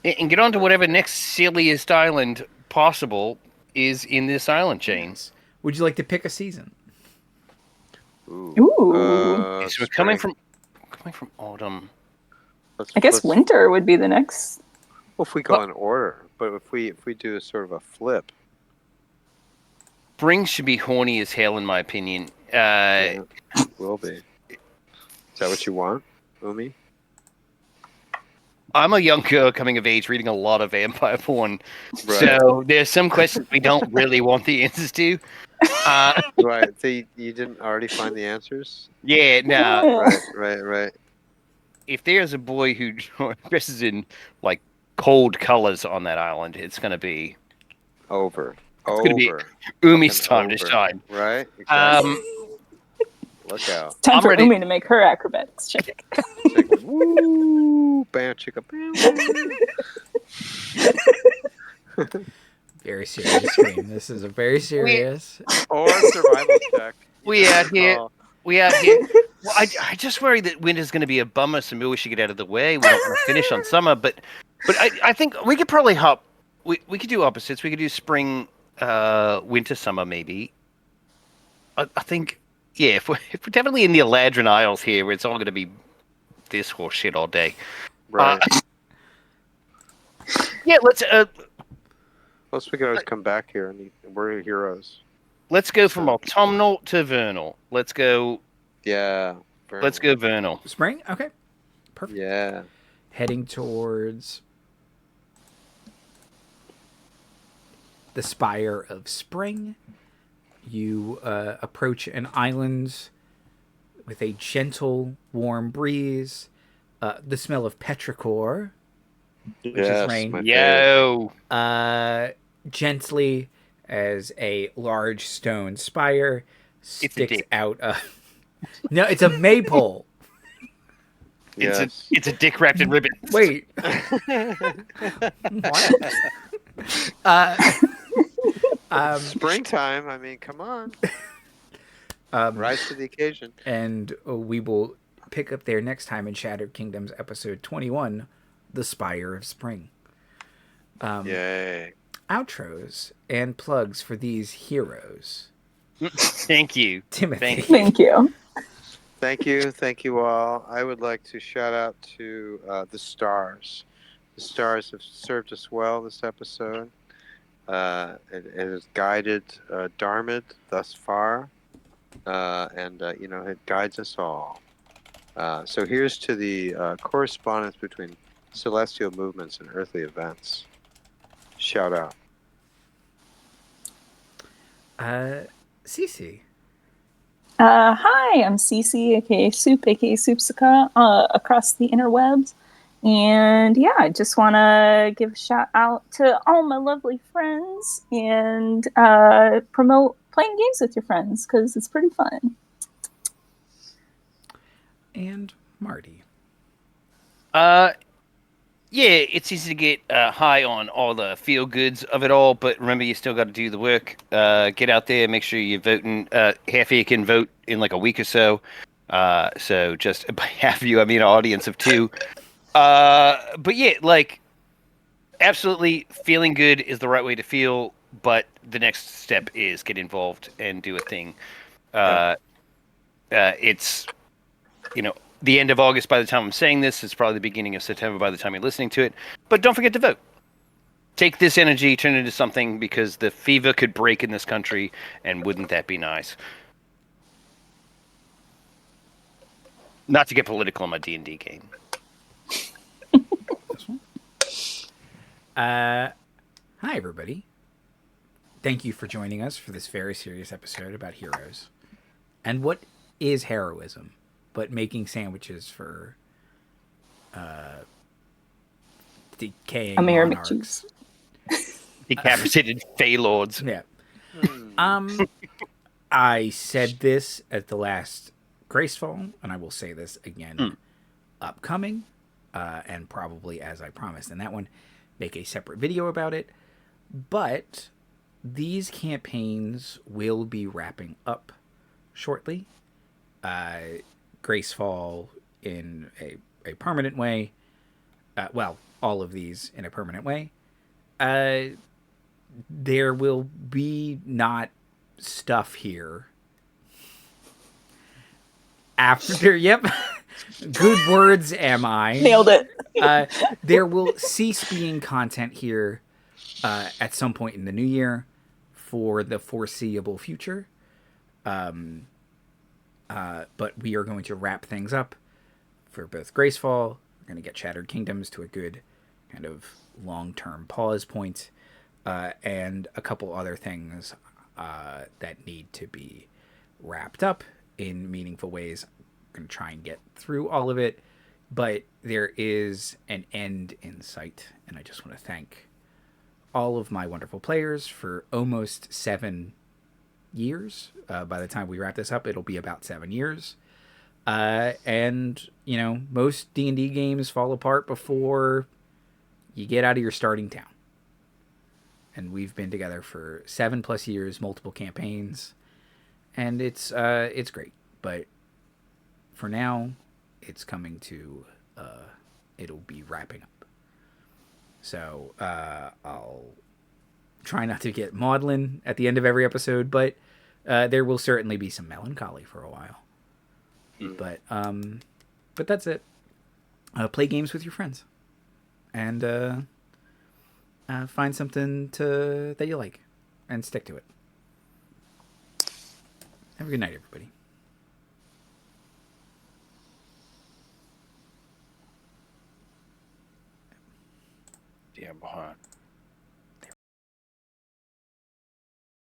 S4: And get on to whatever next silliest island possible is in this island chain.
S2: Yes. Would you like to pick a season?
S3: Ooh.
S4: So we're coming from autumn.
S3: I guess winter would be the next.
S1: Well, if we go in order, but if we do a sort of a flip,
S4: Spring should be horny as hell, in my opinion.
S1: yeah, will be. Is that what you want, Umi?
S4: I'm a young girl coming of age, reading a lot of vampire porn,
S1: Right.
S4: so there's some questions we don't really want the answers to.
S1: Right. So you didn't already find the answers?
S4: Yeah, no.
S1: Right.
S4: If there's a boy who dresses in like cold colors on that island, it's gonna be
S1: Over.
S4: gonna be Umi's time to
S1: over.
S4: shine.
S1: Right? Exactly. Look out.
S3: It's time
S4: I'm
S3: for
S4: ready.
S3: Umi to make her acrobatics check.
S1: Chicka, woo, bam, chicka, bam.
S2: Very serious game. This is a very serious.
S1: Or survival check.
S4: We out here.
S1: Oh,
S4: We out here. Well, I just worry that winter's going to be a bummer, so maybe we should get out of the way. We don't want to finish on summer, but I think we could probably hop. We could do opposites. We could do spring, winter, summer, maybe. I think, yeah. If we're definitely in the Eladrin Isles here, where it's all going to be this horse shit all day.
S1: right.
S4: Yeah, let's
S1: Plus, we can always come back here and we're heroes.
S4: let's go from autumnal to vernal. Let's go.
S1: Yeah.
S4: Let's go vernal.
S2: Spring? Okay. Perfect.
S1: Yeah.
S2: Heading towards the spire of spring. You approach an island with a gentle, warm breeze. The smell of petrichor, which is rain.
S1: my
S4: Yo.
S2: Gently as a large stone spire
S4: It's a
S2: sticks
S4: dick.
S2: out of... No, it's a maypole.
S1: Yes.
S4: It's a dick wrapped in ribbon.
S2: Wait. What?
S1: Springtime. I mean, come on. Rise to the occasion.
S2: And we will pick up there next time in Shattered Kingdoms episode 21, The Spire of Spring.
S1: Yay.
S2: Outros and plugs for these heroes.
S4: Thank you.
S2: Timothy.
S4: Thank you.
S3: Thank you.
S1: Thank you all. I would like to shout out to the stars. The stars have served us well this episode. It has guided Darmuid thus far, and it guides us all. So here's to the correspondence between celestial movements and earthly events. Shout out.
S2: Cece.
S3: Hi, I'm Cece, aka Soup, aka Soupsica, across the interwebs. And yeah, I just want to give a shout out to all my lovely friends and promote playing games with your friends because it's pretty fun.
S2: And Marty.
S4: Yeah, it's easy to get high on all the feel goods of it all, but remember, you still got to do the work. Get out there, make sure you're voting. Half of you can vote in like a week or so. So just by half of you, I mean an audience of two. But yeah, like, absolutely, feeling good is the right way to feel, but the next step is get involved and do a thing. It's, the end of August by the time I'm saying this. It's probably the beginning of September by the time you're listening to it. But don't forget to vote. Take this energy, turn it into something, because the fever could break in this country, and wouldn't that be nice? Not to get political in my D&D game.
S2: Hi, everybody. Thank you for joining us for this very serious episode about heroes. And what is heroism but making sandwiches for decaying monarchs?
S4: Decapitated Fey Lords.
S2: Yeah. I said this at the last Gracefall, and I will say this again upcoming, and probably as I promised in that one, make a separate video about it. But these campaigns will be wrapping up shortly. Gracefall in a permanent way. well, all of these in a permanent way, there will be not stuff here after. Yep. Good words, am I?
S3: Nailed it.
S2: There will cease being content here at some point in the new year for the foreseeable future. But we are going to wrap things up for both Gracefall. We're going to get Shattered Kingdoms to a good kind of long-term pause point, and a couple other things that need to be wrapped up in meaningful ways. I'm going to try and get through all of it, but there is an end in sight, and I just want to thank all of my wonderful players for almost 7 years. By the time we wrap this up, it'll be about 7 years. And, you know, most D&D games fall apart before you get out of your starting town. And we've been together for 7+ years, multiple campaigns, and it's great. But for now, it's coming to, it'll be wrapping up. So I'll try not to get maudlin at the end of every episode, but there will certainly be some melancholy for a while. But that's it. Play games with your friends, and find something that you like, and stick to it. Have a good night, everybody.
S4: Yeah, behind.